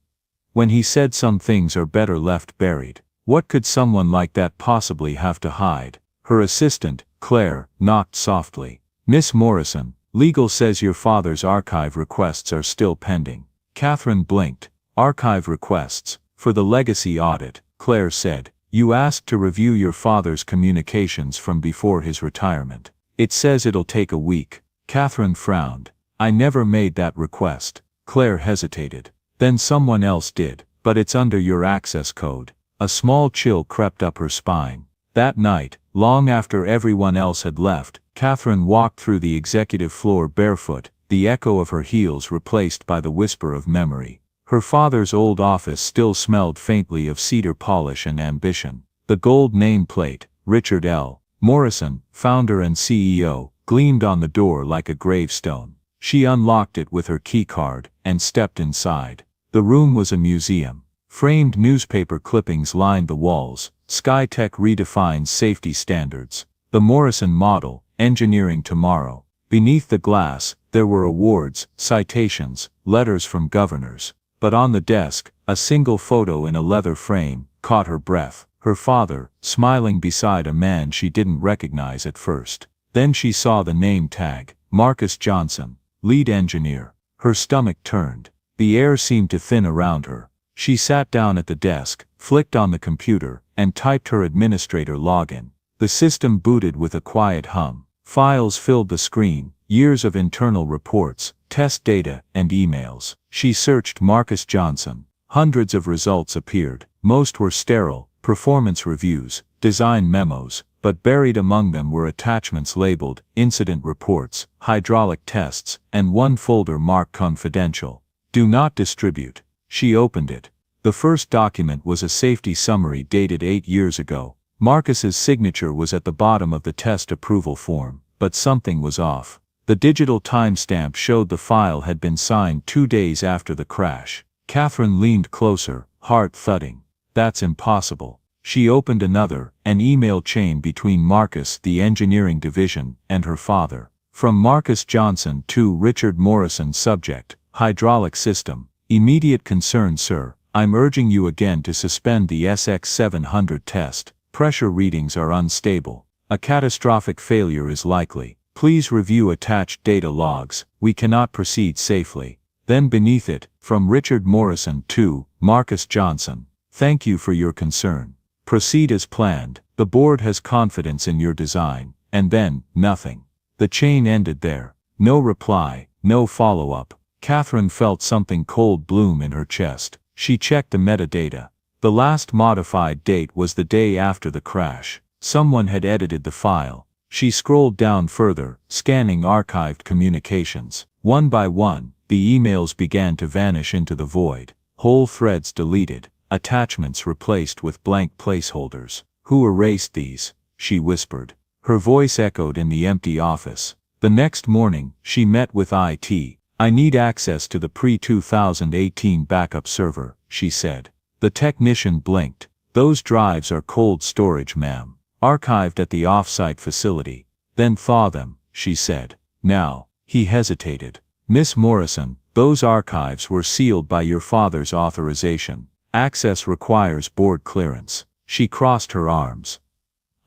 When he said some things are better left buried. What could someone like that possibly have to hide? Her assistant, Claire, knocked softly. "Miss Morrison, legal says your father's archive requests are still pending." Catherine blinked. "Archive requests? For the legacy audit," Claire said. "You asked to review your father's communications from before his retirement. It says it'll take a week." Catherine frowned. "I never made that request." Claire hesitated. "Then someone else did, but it's under your access code." A small chill crept up her spine. That night, long after everyone else had left, Catherine walked through the executive floor barefoot, the echo of her heels replaced by the whisper of memory. Her father's old office still smelled faintly of cedar polish and ambition. The gold nameplate, Richard L. Morrison, founder and CEO, gleamed on the door like a gravestone. She unlocked it with her keycard and stepped inside. The room was a museum. Framed newspaper clippings lined the walls. SkyTech redefines safety standards. The Morrison model, engineering tomorrow. Beneath the glass, there were awards, citations, letters from governors. But on the desk, a single photo in a leather frame caught her breath. Her father, smiling beside a man she didn't recognize at first. Then she saw the name tag, Marcus Johnson, lead engineer. Her stomach turned. The air seemed to thin around her. She sat down at the desk, flicked on the computer, and typed her administrator login. The system booted with a quiet hum. Files filled the screen, years of internal reports, test data, and emails. She searched Marcus Johnson. Hundreds of results appeared. Most were sterile, performance reviews, design memos, but buried among them were attachments labeled incident reports, hydraulic tests, and one folder marked confidential. Do not distribute. She opened it. The first document was a safety summary dated 8 years ago. Marcus's signature was at the bottom of the test approval form, but something was off. The digital timestamp showed the file had been signed 2 days after the crash. Catherine leaned closer, heart thudding. That's impossible. She opened another, an email chain between Marcus, the engineering division, and her father. From Marcus Johnson to Richard Morrison, subject, hydraulic system. Immediate concern, sir. I'm urging you again to suspend the SX700 test. Pressure readings are unstable. A catastrophic failure is likely. Please review attached data logs. We cannot proceed safely. Then beneath it, from Richard Morrison to Marcus Johnson. Thank you for your concern. Proceed as planned. The board has confidence in your design. And then, nothing. The chain ended there. No reply, no follow-up. Catherine felt something cold bloom in her chest. She checked the metadata. The last modified date was the day after the crash. Someone had edited the file. She scrolled down further, scanning archived communications. One by one, the emails began to vanish into the void. Whole threads deleted. Attachments replaced with blank placeholders. Who erased these? She whispered. Her voice echoed in the empty office. The next morning, she met with IT. I need access to the pre-2018 backup server, she said. The technician blinked. Those drives are cold storage, ma'am. archived at the off-site facility. Then thaw them, she said. Now, he hesitated. Miss Morrison, those archives were sealed by your father's authorization. Access requires board clearance. She crossed her arms.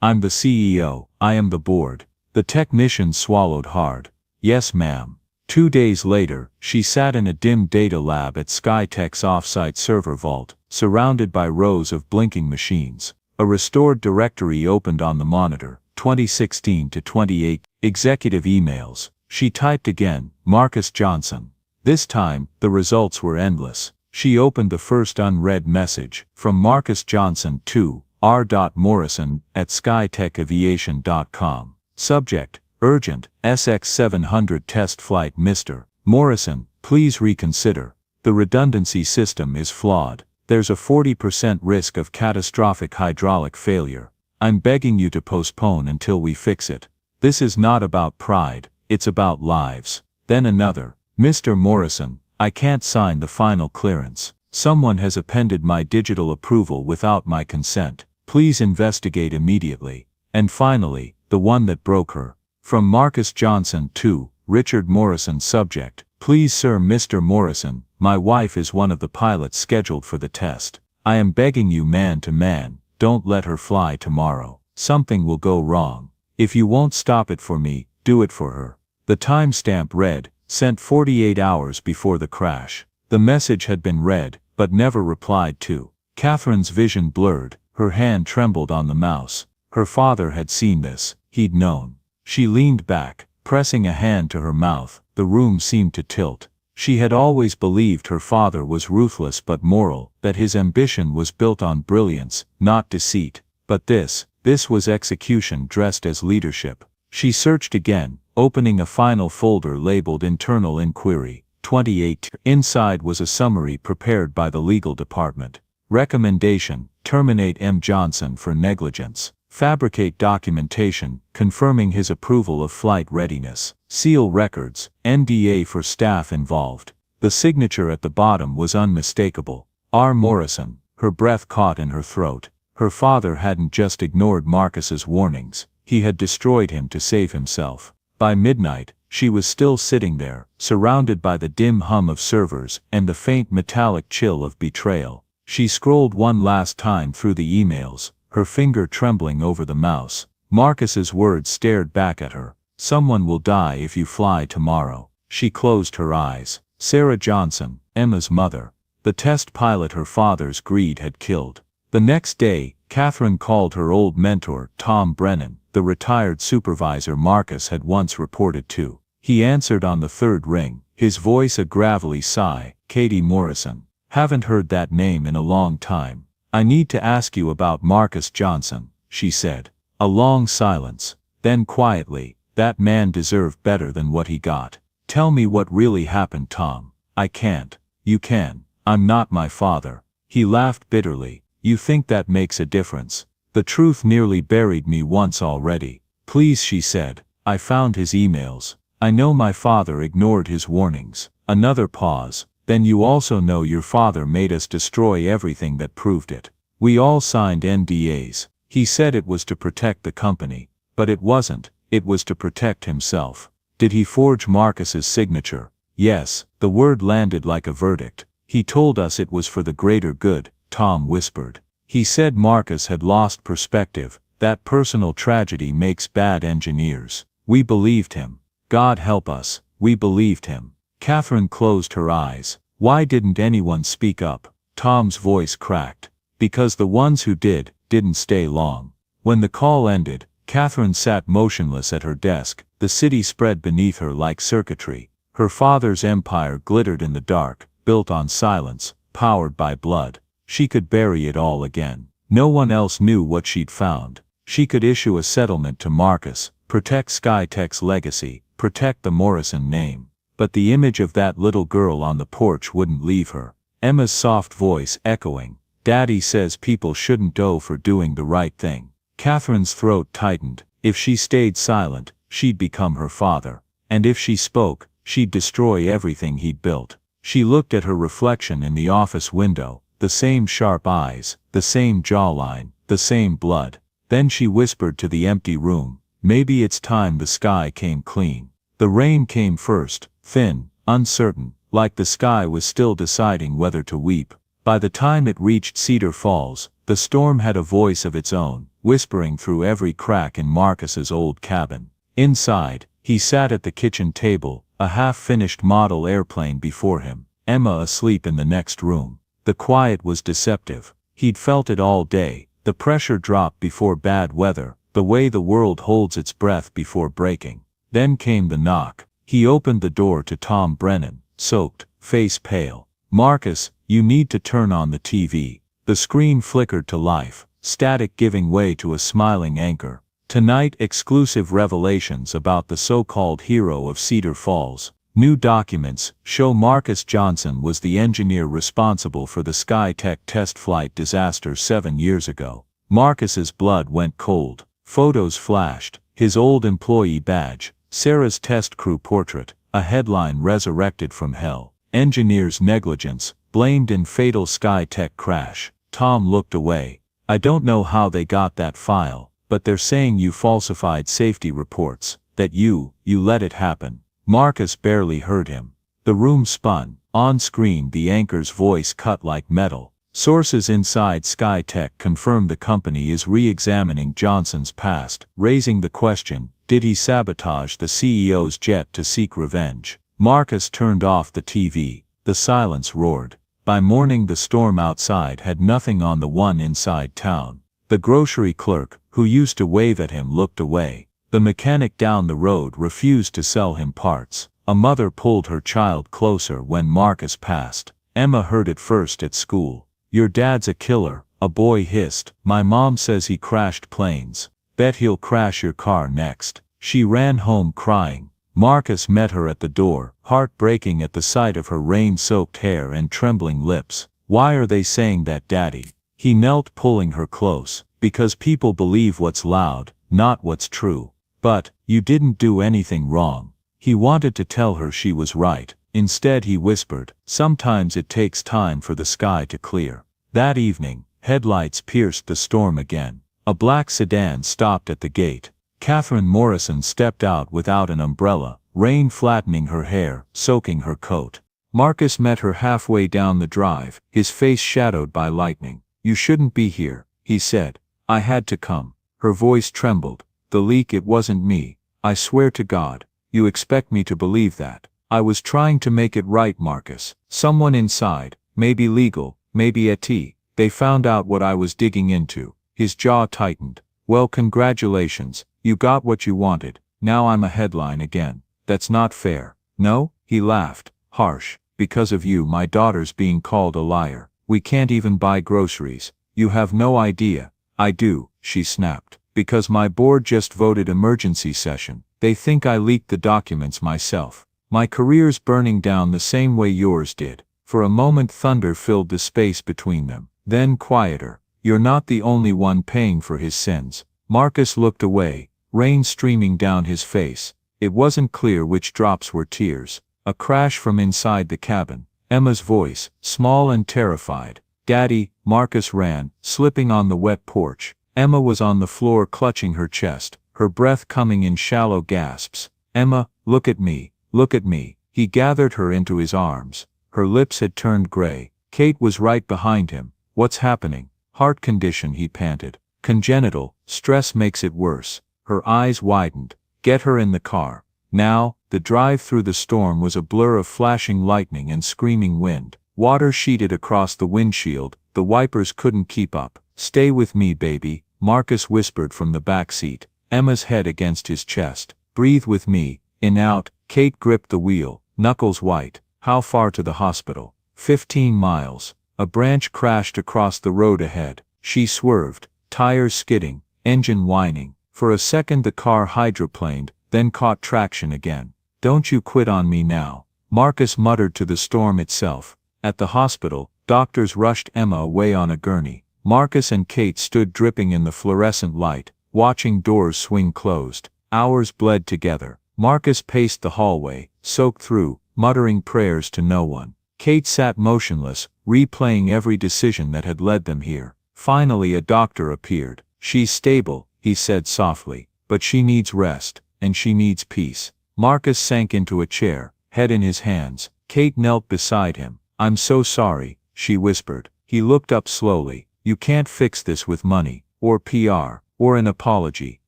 I'm the CEO, I am the board. The technician swallowed hard. Yes, ma'am. 2 days later, she sat in a dim data lab at Skytech's off-site server vault, surrounded by rows of blinking machines. A restored directory opened on the monitor, 2016 to 28, executive emails. She typed again, Marcus Johnson. This time, the results were endless. She opened the first unread message, from Marcus Johnson to r.morrison@skytechaviation.com. Subject, urgent, SX-700 test flight Mr. Morrison, please reconsider. The redundancy system is flawed. There's a 40% risk of catastrophic hydraulic failure. I'm begging you to postpone until we fix it. This is not about pride, it's about lives. Then another, Mr. Morrison, I can't sign the final clearance. Someone has appended my digital approval without my consent. Please investigate immediately. And finally, the one that broke her. From Marcus Johnson to Richard Morrison. Subject, please sir Mr. Morrison, my wife is one of the pilots scheduled for the test. I am begging you man to man, don't let her fly tomorrow. Something will go wrong. If you won't stop it for me, do it for her. The timestamp read, sent 48 hours before the crash. The message had been read, but never replied to. Catherine's vision blurred, her hand trembled on the mouse. Her father had seen this, he'd known. She leaned back, pressing a hand to her mouth. The room seemed to tilt. She had always believed her father was ruthless but moral, that his ambition was built on brilliance, not deceit. But this was execution dressed as leadership. She searched again, opening a final folder labeled Internal Inquiry, 28. Inside was a summary prepared by the legal department. Recommendation, terminate M. Johnson for negligence. Fabricate documentation, confirming his approval of flight readiness. Seal records, NDA for staff involved. The signature at the bottom was unmistakable. R. Morrison. Her breath caught in her throat. Her father hadn't just ignored Marcus's warnings, he had destroyed him to save himself. By midnight, she was still sitting there, surrounded by the dim hum of servers and the faint metallic chill of betrayal. She scrolled one last time through the emails, her finger trembling over the mouse. Marcus's words stared back at her. Someone will die if you fly tomorrow. She closed her eyes. Sarah Johnson, Emma's mother. The test pilot her father's greed had killed. The next day, Catherine called her old mentor, Tom Brennan, the retired supervisor Marcus had once reported to. He answered on the third ring, his voice a gravelly sigh. Katie Morrison. Haven't heard that name in a long time. I need to ask you about Marcus Johnson, she said. A long silence. Then quietly, that man deserved better than what he got. Tell me what really happened, Tom. I can't. You can. I'm not my father. He laughed bitterly. You think that makes a difference? The truth nearly buried me once already. Please, she said. I found his emails. I know my father ignored his warnings. Another pause. Then you also know your father made us destroy everything that proved it. We all signed NDAs. He said it was to protect the company. But it wasn't. It was to protect himself. Did he forge Marcus's signature? Yes, the word landed like a verdict. He told us it was for the greater good, Tom whispered. He said Marcus had lost perspective, that personal tragedy makes bad engineers. We believed him. God help us, we believed him. Catherine closed her eyes. Why didn't anyone speak up? Tom's voice cracked. Because the ones who didn't stay long. When the call ended, Catherine sat motionless at her desk, the city spread beneath her like circuitry. Her father's empire glittered in the dark, built on silence, powered by blood. She could bury it all again. No one else knew what she'd found. She could issue a settlement to Marcus, protect Skytech's legacy, protect the Morrison name. But the image of that little girl on the porch wouldn't leave her. Emma's soft voice echoing. Daddy says people shouldn't die for doing the right thing. Catherine's throat tightened. If she stayed silent, she'd become her father. And if she spoke, she'd destroy everything he'd built. She looked at her reflection in the office window. The same sharp eyes, the same jawline, the same blood. Then she whispered to the empty room, maybe it's time the sky came clean. The rain came first, thin, uncertain, like the sky was still deciding whether to weep. By the time it reached Cedar Falls, the storm had a voice of its own, whispering through every crack in Marcus's old cabin. Inside, he sat at the kitchen table, a half-finished model airplane before him, Emma asleep in the next room. The quiet was deceptive. He'd felt it all day, the pressure drop before bad weather, the way the world holds its breath before breaking. Then came the knock. He opened the door to Tom Brennan, soaked, face pale. "Marcus, you need to turn on the TV." The screen flickered to life, static giving way to a smiling anchor. Tonight, exclusive revelations about the so-called hero of Cedar Falls. New documents show Marcus Johnson was the engineer responsible for the SkyTech test flight disaster 7 years ago. Marcus's blood went cold. Photos flashed, his old employee badge, Sarah's test crew portrait, a headline resurrected from hell. Engineer's negligence, blamed in fatal SkyTech crash. Tom looked away. "I don't know how they got that file, but they're saying you falsified safety reports, that you let it happen." Marcus barely heard him. The room spun. On screen the anchor's voice cut like metal. Sources inside SkyTech confirm the company is re-examining Johnson's past, raising the question, did he sabotage the CEO's jet to seek revenge? Marcus turned off the TV. The silence roared. By morning the storm outside had nothing on the one inside town. The grocery clerk, who used to wave at him, looked away. The mechanic down the road refused to sell him parts. A mother pulled her child closer when Marcus passed. Emma heard it first at school. "Your dad's a killer," a boy hissed. "My mom says he crashed planes. Bet he'll crash your car next." She ran home crying. Marcus met her at the door, heartbreaking at the sight of her rain-soaked hair and trembling lips. "Why are they saying that, Daddy?" He knelt, pulling her close. "Because people believe what's loud, not what's true." "But, you didn't do anything wrong." He wanted to tell her she was right. Instead he whispered, "Sometimes it takes time for the sky to clear." That evening, headlights pierced the storm again. A black sedan stopped at the gate. Catherine Morrison stepped out without an umbrella, rain flattening her hair, soaking her coat. Marcus met her halfway down the drive, his face shadowed by lightning. "You shouldn't be here," he said. "I had to come." Her voice trembled. "The leak, it wasn't me. I swear to God. You expect me to believe that?" "I was trying to make it right, Marcus. Someone inside, maybe legal, maybe ET, they found out what I was digging into." His jaw tightened. "Well, congratulations. You got what you wanted. Now I'm a headline again. That's not fair." "No?" He laughed, harsh. "Because of you my daughter's being called a liar. We can't even buy groceries. You have no idea." "I do," she snapped. "Because my board just voted emergency session. They think I leaked the documents myself. My career's burning down the same way yours did." For a moment thunder filled the space between them. Then quieter. "You're not the only one paying for his sins." Marcus looked away, rain streaming down his face. It wasn't clear which drops were tears. A crash from inside the cabin. Emma's voice, small and terrified. "Daddy," Marcus ran, slipping on the wet porch. Emma was on the floor clutching her chest, her breath coming in shallow gasps. "Emma, look at me, look at me." He gathered her into his arms. Her lips had turned gray. Kate was right behind him. "What's happening?" "Heart condition," he panted. "Congenital, stress makes it worse." Her eyes widened. "Get her in the car." Now, the drive through the storm was a blur of flashing lightning and screaming wind. Water sheeted across the windshield, the wipers couldn't keep up. "Stay with me, baby," Marcus whispered from the back seat, Emma's head against his chest. "Breathe with me, in out." Kate gripped the wheel, knuckles white. "How far to the hospital?" 15 miles. A branch crashed across the road ahead. She swerved, tires skidding, engine whining. For a second the car hydroplaned, then caught traction again. "Don't you quit on me now," Marcus muttered to the storm itself. At the hospital, doctors rushed Emma away on a gurney. Marcus and Kate stood dripping in the fluorescent light, watching doors swing closed. Hours bled together. Marcus paced the hallway, soaked through, muttering prayers to no one. Kate sat motionless, replaying every decision that had led them here. Finally a doctor appeared. She's stable, he said softly, but she needs rest, and she needs peace. Marcus sank into a chair, head in his hands. Kate knelt beside him. I'm so sorry, she whispered. He looked up slowly. You can't fix this with money, or PR, or an apology.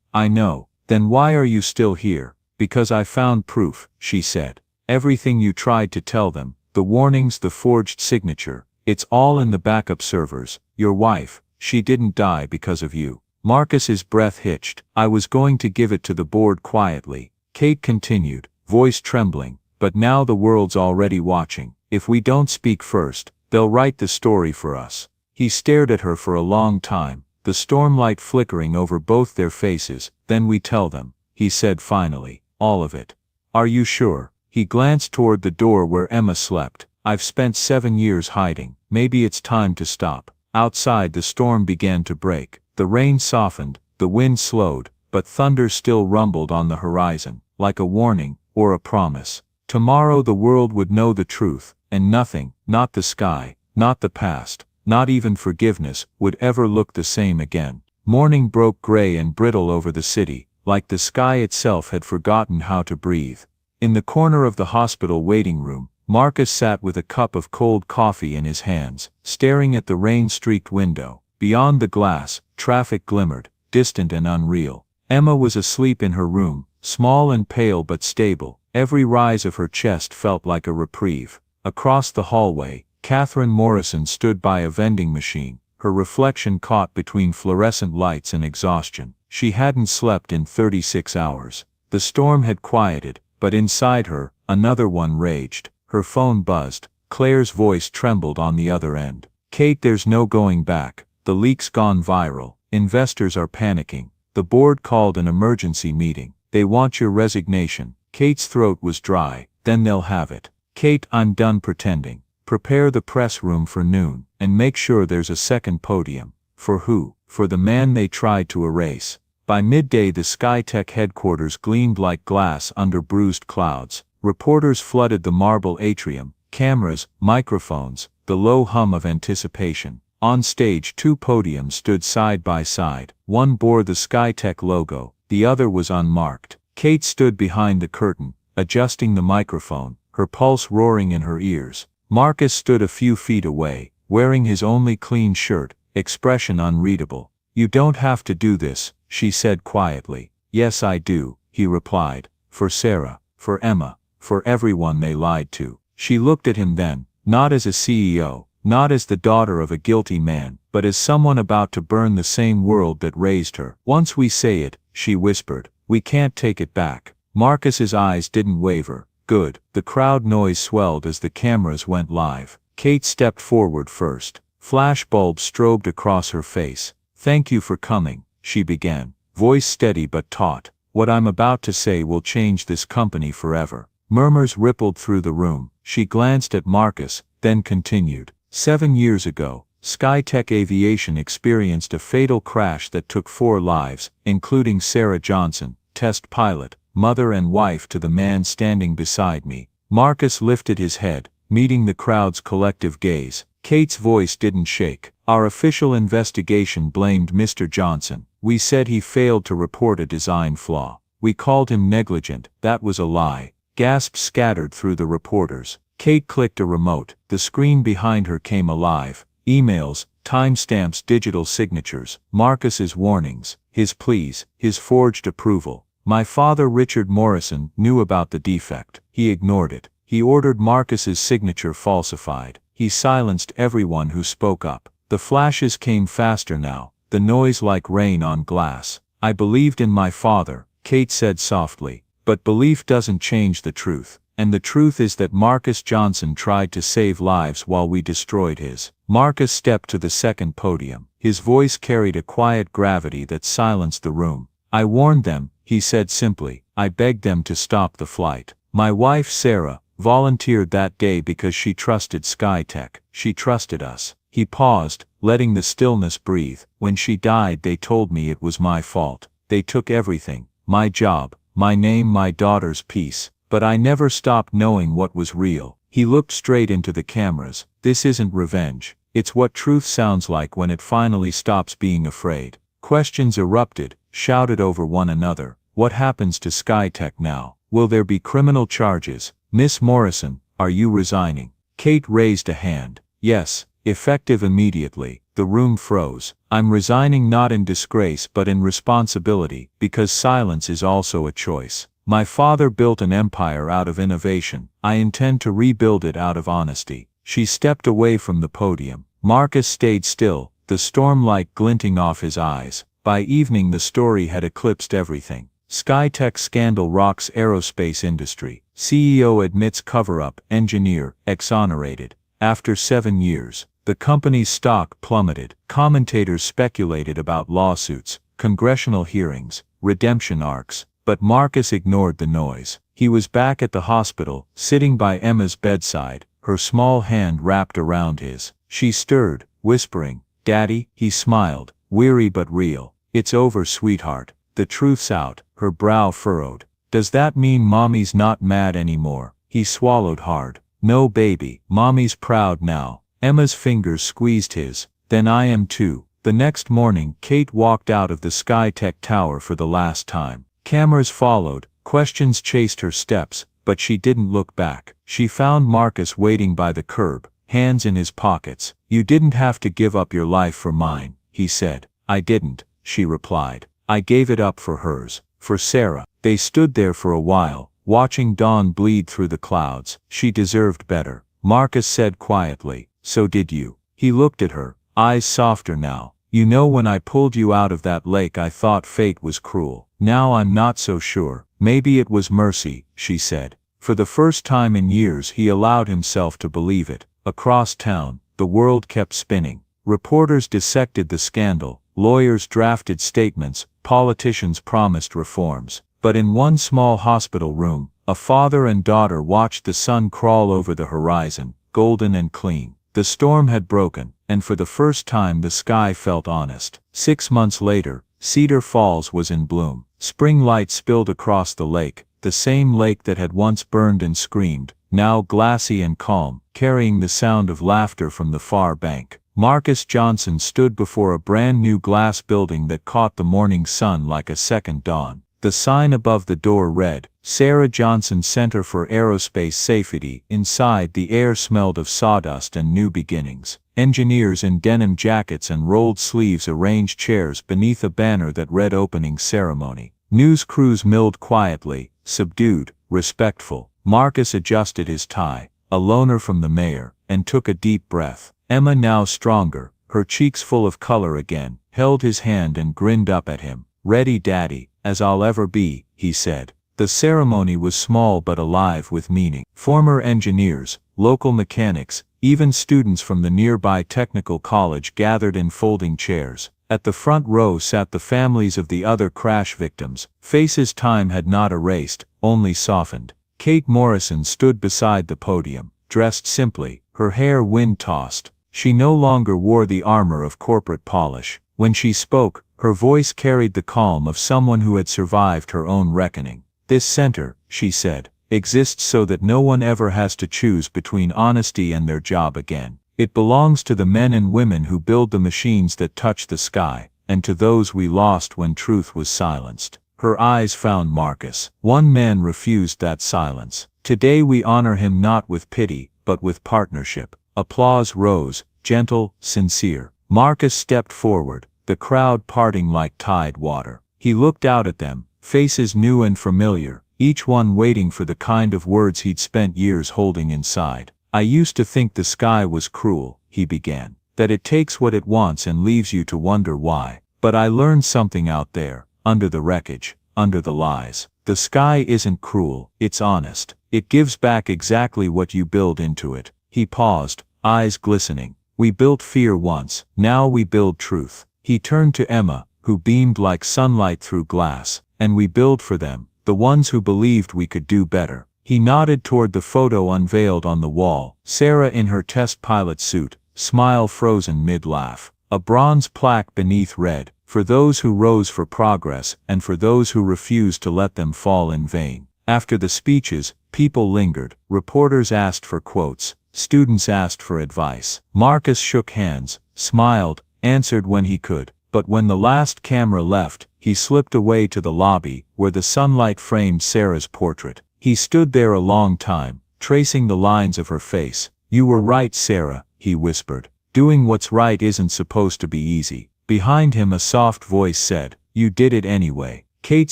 I know. Then why are you still here? Because I found proof, she said. Everything you tried to tell them, the warnings, the forged signature, it's all in the backup servers. Your wife, she didn't die because of you. Marcus's breath hitched. I was going to give it to the board quietly, Kate continued, voice trembling, but now the world's already watching. If we don't speak first, they'll write the story for us. He stared at her for a long time, the stormlight flickering over both their faces. Then we tell them, he said finally, all of it. Are you sure? He glanced toward the door where Emma slept. I've spent 7 years hiding. Maybe it's time to stop. Outside the storm began to break. The rain softened, the wind slowed, but thunder still rumbled on the horizon, like a warning, or a promise. Tomorrow the world would know the truth, and nothing, not the sky, not the past, not even forgiveness, would ever look the same again. Morning broke gray and brittle over the city, like the sky itself had forgotten how to breathe. In the corner of the hospital waiting room, Marcus sat with a cup of cold coffee in his hands, staring at the rain-streaked window. Beyond the glass, traffic glimmered, distant and unreal. Emma was asleep in her room, small and pale but stable. Every rise of her chest felt like a reprieve. Across the hallway, Catherine Morrison stood by a vending machine, her reflection caught between fluorescent lights and exhaustion. She hadn't slept in 36 hours. The storm had quieted, but inside her, another one raged. Her phone buzzed. Claire's voice trembled on the other end. Kate, there's no going back. The leak's gone viral. Investors are panicking. The board called an emergency meeting. They want your resignation. Kate's throat was dry. Then they'll have it. Kate, I'm done pretending. Prepare the press room for noon, and make sure there's a second podium. For who? For the man they tried to erase. By midday the SkyTech headquarters gleamed like glass under bruised clouds. Reporters flooded the marble atrium, cameras, microphones, the low hum of anticipation. On stage 2 podiums stood side by side. One bore the SkyTech logo, the other was unmarked. Kate stood behind the curtain, adjusting the microphone, her pulse roaring in her ears. Marcus stood a few feet away, wearing his only clean shirt, expression unreadable. You don't have to do this, she said quietly. Yes I do, he replied. For Sarah, for Emma, for everyone they lied to. She looked at him then, not as a CEO, not as the daughter of a guilty man, but as someone about to burn the same world that raised her. Once we say it, she whispered, we can't take it back. Marcus's eyes didn't waver. Good. The crowd noise swelled as the cameras went live. Kate stepped forward first. Flashbulbs strobed across her face. Thank you for coming, she began, voice steady but taut. What I'm about to say will change this company forever. Murmurs rippled through the room. She glanced at Marcus, then continued. 7 years ago, SkyTech Aviation experienced a fatal crash that took 4 lives, including Sarah Johnson, test pilot, mother and wife to the man standing beside me. Marcus lifted his head, meeting the crowd's collective gaze. Kate's voice didn't shake. Our official investigation blamed Mr. Johnson. We said he failed to report a design flaw. We called him negligent. That was a lie. Gasps scattered through the reporters. Kate clicked a remote. The screen behind her came alive. Emails, timestamps, digital signatures, Marcus's warnings, his pleas, his forged approval. My father, Richard Morrison, knew about the defect. He ignored it. He ordered Marcus's signature falsified. He silenced everyone who spoke up. The flashes came faster now, the noise like rain on glass. I believed in my father, Kate said softly, but belief doesn't change the truth. And the truth is that Marcus Johnson tried to save lives while we destroyed his. Marcus stepped to the second podium. His voice carried a quiet gravity that silenced the room. I warned them, he said simply. I begged them to stop the flight. My wife Sarah volunteered that day because she trusted SkyTech. She trusted us. He paused, letting the stillness breathe. When she died they told me it was my fault. They took everything. My job, my name, my daughter's peace. But I never stopped knowing what was real. He looked straight into the cameras. This isn't revenge. It's what truth sounds like when it finally stops being afraid. Questions erupted, shouted over one another. What happens to Skytech now? Will there be criminal charges? Miss Morrison, are you resigning? Kate raised a hand. Yes, effective immediately. The room froze. I'm resigning not in disgrace but in responsibility, because silence is also a choice. My father built an empire out of innovation. I intend to rebuild it out of honesty. She stepped away from the podium. Marcus stayed still, the stormlight glinting off his eyes. By evening the story had eclipsed everything. Skytech scandal rocks aerospace industry. CEO admits cover-up, engineer, exonerated. After 7 years, the company's stock plummeted. Commentators speculated about lawsuits, congressional hearings, redemption arcs. But Marcus ignored the noise. He was back at the hospital, sitting by Emma's bedside, her small hand wrapped around his. She stirred, whispering, "Daddy," he smiled, weary but real. "It's over, sweetheart. The truth's out." Her brow furrowed. "Does that mean Mommy's not mad anymore?" He swallowed hard. "No, baby. Mommy's proud now." Emma's fingers squeezed his. "Then I am too." The next morning, Kate walked out of the Skytech tower for the last time. Cameras followed, questions chased her steps, but she didn't look back. She found Marcus waiting by the curb, hands in his pockets. "You didn't have to give up your life for mine," he said. "I didn't," she replied. "I gave it up for hers, for Sarah." They stood there for a while, watching dawn bleed through the clouds. "She deserved better," Marcus said quietly. "So did you." He looked at her, eyes softer now. "You know, when I pulled you out of that lake I thought fate was cruel. Now I'm not so sure. Maybe it was mercy," she said. For the first time in years he allowed himself to believe it. Across town, the world kept spinning. Reporters dissected the scandal, lawyers drafted statements, politicians promised reforms. But in one small hospital room, a father and daughter watched the sun crawl over the horizon, golden and clean. The storm had broken, and for the first time the sky felt honest. 6 months later, Cedar Falls was in bloom. Spring light spilled across the lake, the same lake that had once burned and screamed, now glassy and calm, carrying the sound of laughter from the far bank. Marcus Johnson stood before a brand new glass building that caught the morning sun like a second dawn. The sign above the door read, "Sarah Johnson Center for Aerospace Safety." Inside, the air smelled of sawdust and new beginnings. Engineers in denim jackets and rolled sleeves arranged chairs beneath a banner that read "Opening Ceremony." News crews milled quietly, subdued, respectful. Marcus adjusted his tie, a loaner from the mayor, and took a deep breath. Emma, now stronger, her cheeks full of color again, held his hand and grinned up at him. "Ready, Daddy, as I'll ever be," he said. The ceremony was small but alive with meaning. Former engineers, local mechanics, even students from the nearby technical college gathered in folding chairs. At the front row sat the families of the other crash victims, faces time had not erased, only softened. Kate Morrison stood beside the podium, dressed simply, her hair wind-tossed. She no longer wore the armor of corporate polish. When she spoke, her voice carried the calm of someone who had survived her own reckoning. "This center," she said, "exists so that no one ever has to choose between honesty and their job again. It belongs to the men and women who build the machines that touch the sky, and to those we lost when truth was silenced." Her eyes found Marcus. One man refused that silence. "Today we honor him not with pity, but with partnership." Applause rose, gentle, sincere. Marcus stepped forward, the crowd parting like tide water. He looked out at them, faces new and familiar, each one waiting for the kind of words he'd spent years holding inside. "I used to think the sky was cruel," he began, "that it takes what it wants and leaves you to wonder why. But I learned something out there, under the wreckage, under the lies. The sky isn't cruel, it's honest. It gives back exactly what you build into it." He paused, eyes glistening. "We built fear once, now we build truth." He turned to Emma, who beamed like sunlight through glass. "And we build for them, the ones who believed we could do better." He nodded toward the photo unveiled on the wall, Sarah in her test pilot suit, smile frozen mid-laugh. A bronze plaque beneath read, "For those who rose for progress and for those who refused to let them fall in vain." After the speeches, people lingered, reporters asked for quotes, students asked for advice. Marcus shook hands, smiled, answered when he could. but when the last camera left, he slipped away to the lobby, where the sunlight framed Sarah's portrait. He stood there a long time, tracing the lines of her face. "You were right, Sarah," he whispered. "Doing what's right isn't supposed to be easy." Behind him a soft voice said, "You did it anyway." Kate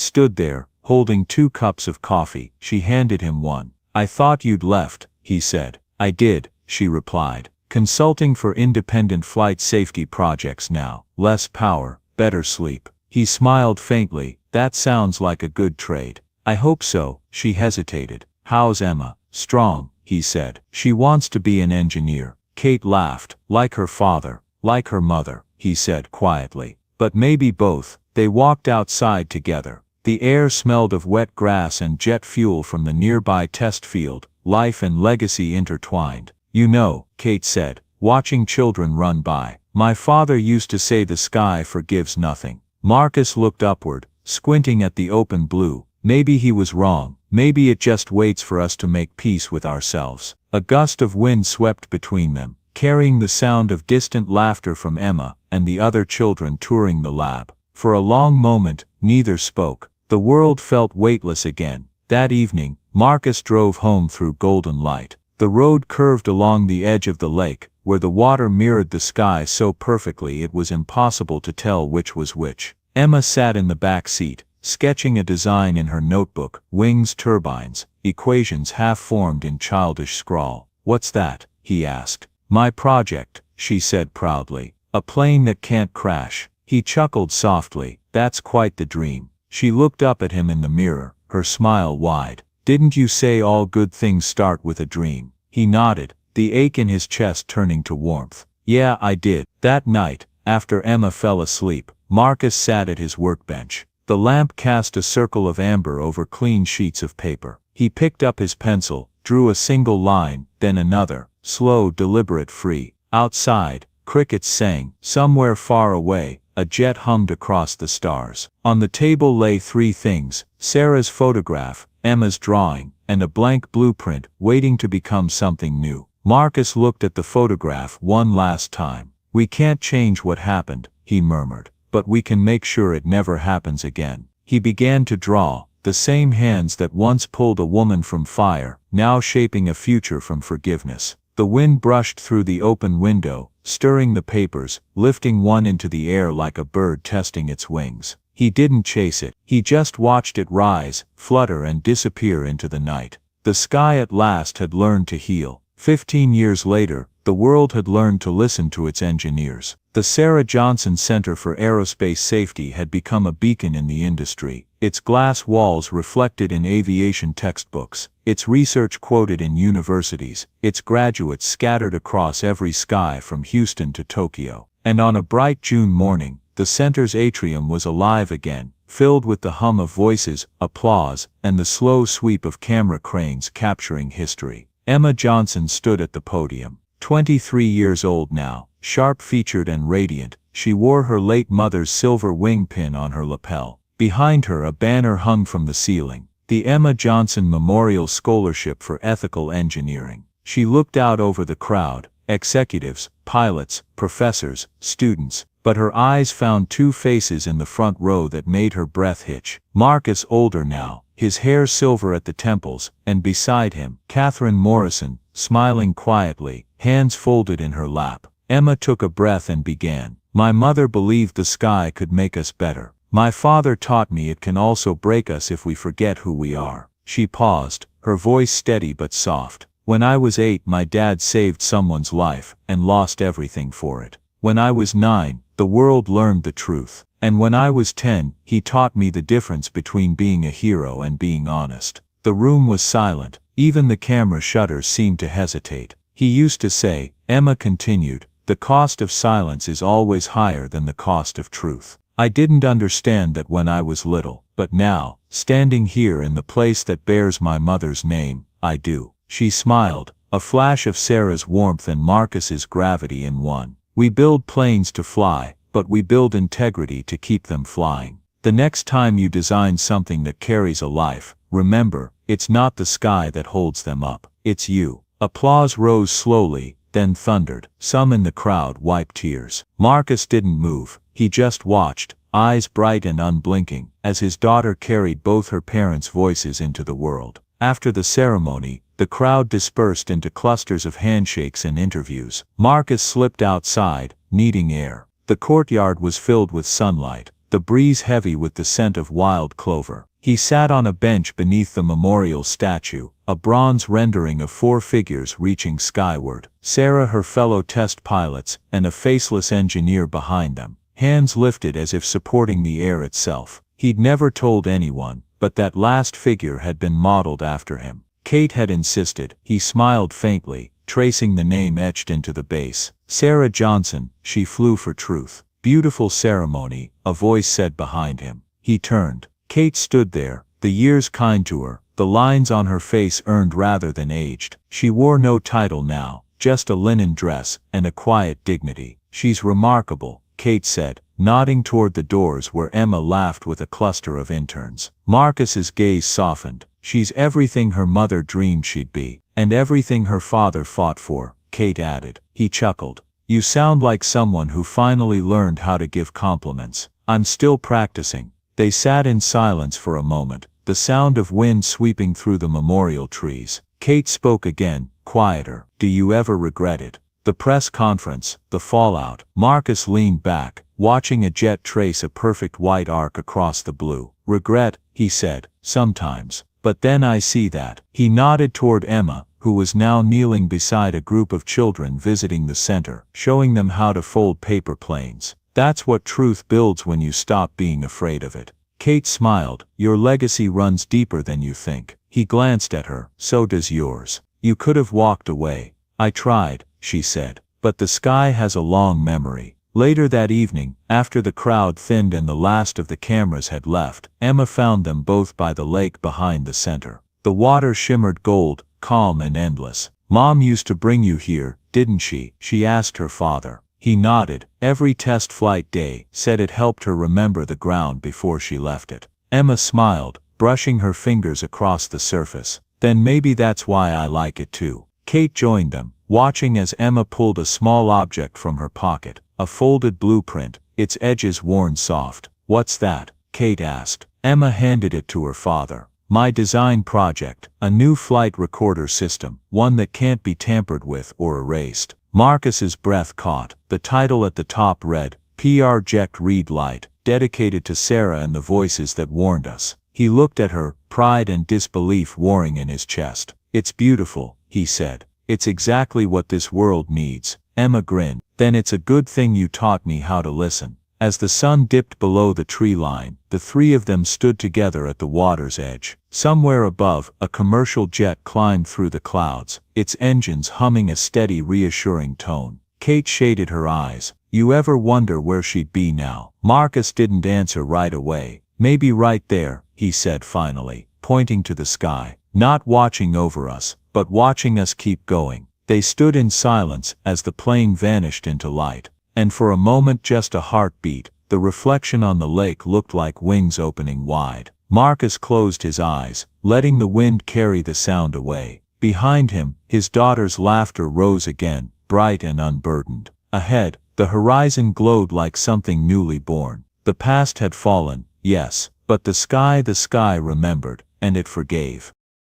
stood there, holding 2 cups of coffee. She handed him one. "I thought you'd left," he said. "I did," she replied. "Consulting for independent flight safety projects now. Less power, better sleep." He smiled faintly. "That sounds like a good trade." "I hope so." She hesitated. "How's Emma?" "Strong," he said. "She wants to be an engineer." Kate laughed. "Like her father. Like her mother," he said quietly. "But maybe both." They walked outside together. The air smelled of wet grass and jet fuel from the nearby test field, life and legacy intertwined. "You know," Kate said, watching children run by, "my father used to say the sky forgives nothing." Marcus looked upward, squinting at the open blue. Maybe he was wrong. Maybe it just waits for us to make peace with ourselves. A gust of wind swept between them, carrying the sound of distant laughter from Emma and the other children touring the lab. For a long moment, neither spoke. The world felt weightless again. That evening, Marcus drove home through golden light. The road curved along the edge of the lake, where the water mirrored the sky so perfectly it was impossible to tell which was which. Emma sat in the back seat, sketching a design in her notebook, wings, turbines, equations half-formed in childish scrawl. "What's that?" he asked. "My project," she said proudly. "A plane that can't crash." He chuckled softly. "That's quite the dream." She looked up at him in the mirror, her smile wide. "Didn't you say all good things start with a dream?" He nodded, the ache in his chest turning to warmth. "Yeah, I did." That night, after Emma fell asleep, Marcus sat at his workbench. The lamp cast a circle of amber over clean sheets of paper. He picked up his pencil, drew a single line, then another, slow, deliberate, free. Outside, crickets sang. Somewhere far away, a jet hummed across the stars. On the table lay 3 things: Sarah's photograph, Emma's drawing, and a blank blueprint waiting to become something new. Marcus looked at the photograph one last time. "We can't change what happened," he murmured, "but we can make sure it never happens again." He began to draw, the same hands that once pulled a woman from fire, now shaping a future from forgiveness. The wind brushed through the open window, stirring the papers, lifting one into the air like a bird testing its wings. He didn't chase it. He just watched it rise, flutter and disappear into the night. The sky at last had learned to heal. 15 years later, the world had learned to listen to its engineers. The Sarah Johnson Center for Aerospace Safety had become a beacon in the industry, its glass walls reflected in aviation textbooks, its research quoted in universities, its graduates scattered across every sky from Houston to Tokyo. And on a bright June morning, the center's atrium was alive again, filled with the hum of voices, applause, and the slow sweep of camera cranes capturing history. Emma Johnson stood at the podium. 23 years old now, sharp-featured and radiant, she wore her late mother's silver wing pin on her lapel. Behind her a banner hung from the ceiling, the Emma Johnson Memorial Scholarship for Ethical Engineering. She looked out over the crowd, executives, pilots, professors, students, but her eyes found 2 faces in the front row that made her breath hitch. Marcus, older now, his hair silver at the temples, and beside him, Catherine Morrison, smiling quietly, hands folded in her lap. Emma took a breath and began. "My mother believed the sky could make us better. My father taught me it can also break us if we forget who we are." She paused, her voice steady but soft. "When I was 8, my dad saved someone's life, and lost everything for it. When I was 9, the world learned the truth. And when I was 10, he taught me the difference between being a hero and being honest." The room was silent. Even the camera shutters seemed to hesitate. "He used to say," Emma continued, "the cost of silence is always higher than the cost of truth. I didn't understand that when I was little, but now, standing here in the place that bears my mother's name, I do." She smiled, a flash of Sarah's warmth and Marcus's gravity in one. "We build planes to fly, but we build integrity to keep them flying. The next time you design something that carries a life, remember, it's not the sky that holds them up, it's you." Applause rose slowly, then thundered. Some in the crowd wiped tears. Marcus didn't move, he just watched, eyes bright and unblinking, as his daughter carried both her parents' voices into the world. After the ceremony, the crowd dispersed into clusters of handshakes and interviews. Marcus slipped outside, needing air. The courtyard was filled with sunlight, the breeze heavy with the scent of wild clover. He sat on a bench beneath the memorial statue, a bronze rendering of 4 figures reaching skyward. Sarah, her fellow test pilots, and a faceless engineer behind them, hands lifted as if supporting the air itself. He'd never told anyone, but that last figure had been modeled after him. Kate had insisted. He smiled faintly, tracing the name etched into the base. Sarah Johnson, she flew for truth. Beautiful ceremony, a voice said behind him. He turned. Kate stood there, the years kind to her, the lines on her face earned rather than aged. She wore no title now, just a linen dress, and a quiet dignity. She's remarkable, Kate said, nodding toward the doors where Emma laughed with a cluster of interns. Marcus's gaze softened. She's everything her mother dreamed she'd be, and everything her father fought for, Kate added. He chuckled. You sound like someone who finally learned how to give compliments. I'm still practicing. They sat in silence for a moment, the sound of wind sweeping through the memorial trees. Kate spoke again, quieter. Do you ever regret it? The press conference, the fallout. Marcus leaned back, watching a jet trace a perfect white arc across the blue. Regret, he said, sometimes. But then I see that. He nodded toward Emma, who was now kneeling beside a group of children visiting the center, showing them how to fold paper planes. That's what truth builds when you stop being afraid of it. Kate smiled. Your legacy runs deeper than you think. He glanced at her. So does yours. You could have walked away. I tried, she said. But the sky has a long memory. Later that evening, after the crowd thinned and the last of the cameras had left, Emma found them both by the lake behind the center. The water shimmered gold, calm and endless. Mom used to bring you here, didn't she? She asked her father. He nodded. Every test flight day, said it helped her remember the ground before she left it. Emma smiled, brushing her fingers across the surface. Then maybe that's why I like it too. Kate joined them, watching as Emma pulled a small object from her pocket, a folded blueprint, its edges worn soft. What's that? Kate asked. Emma handed it to her father. My design project, a new flight recorder system, one that can't be tampered with or erased. Marcus's breath caught. The title at the top read, Project Read Light, dedicated to Sarah and the voices that warned us. He looked at her, pride and disbelief warring in his chest. It's beautiful, he said. It's exactly what this world needs. Emma grinned. Then it's a good thing you taught me how to listen. As the sun dipped below the tree line, the 3 of them stood together at the water's edge. Somewhere above, a commercial jet climbed through the clouds, its engines humming a steady, reassuring tone. Kate shaded her eyes. You ever wonder where she'd be now? Marcus didn't answer right away. Maybe right there, he said finally, pointing to the sky. Not watching over us, but watching us keep going. They stood in silence as the plane vanished into light. And for a moment just a heartbeat, the reflection on the lake looked like wings opening wide. Marcus closed his eyes, letting the wind carry the sound away. Behind him, his daughter's laughter rose again, bright and unburdened. Ahead, the horizon glowed like something newly born. The past had fallen, yes, but the sky remembered, and it forgave.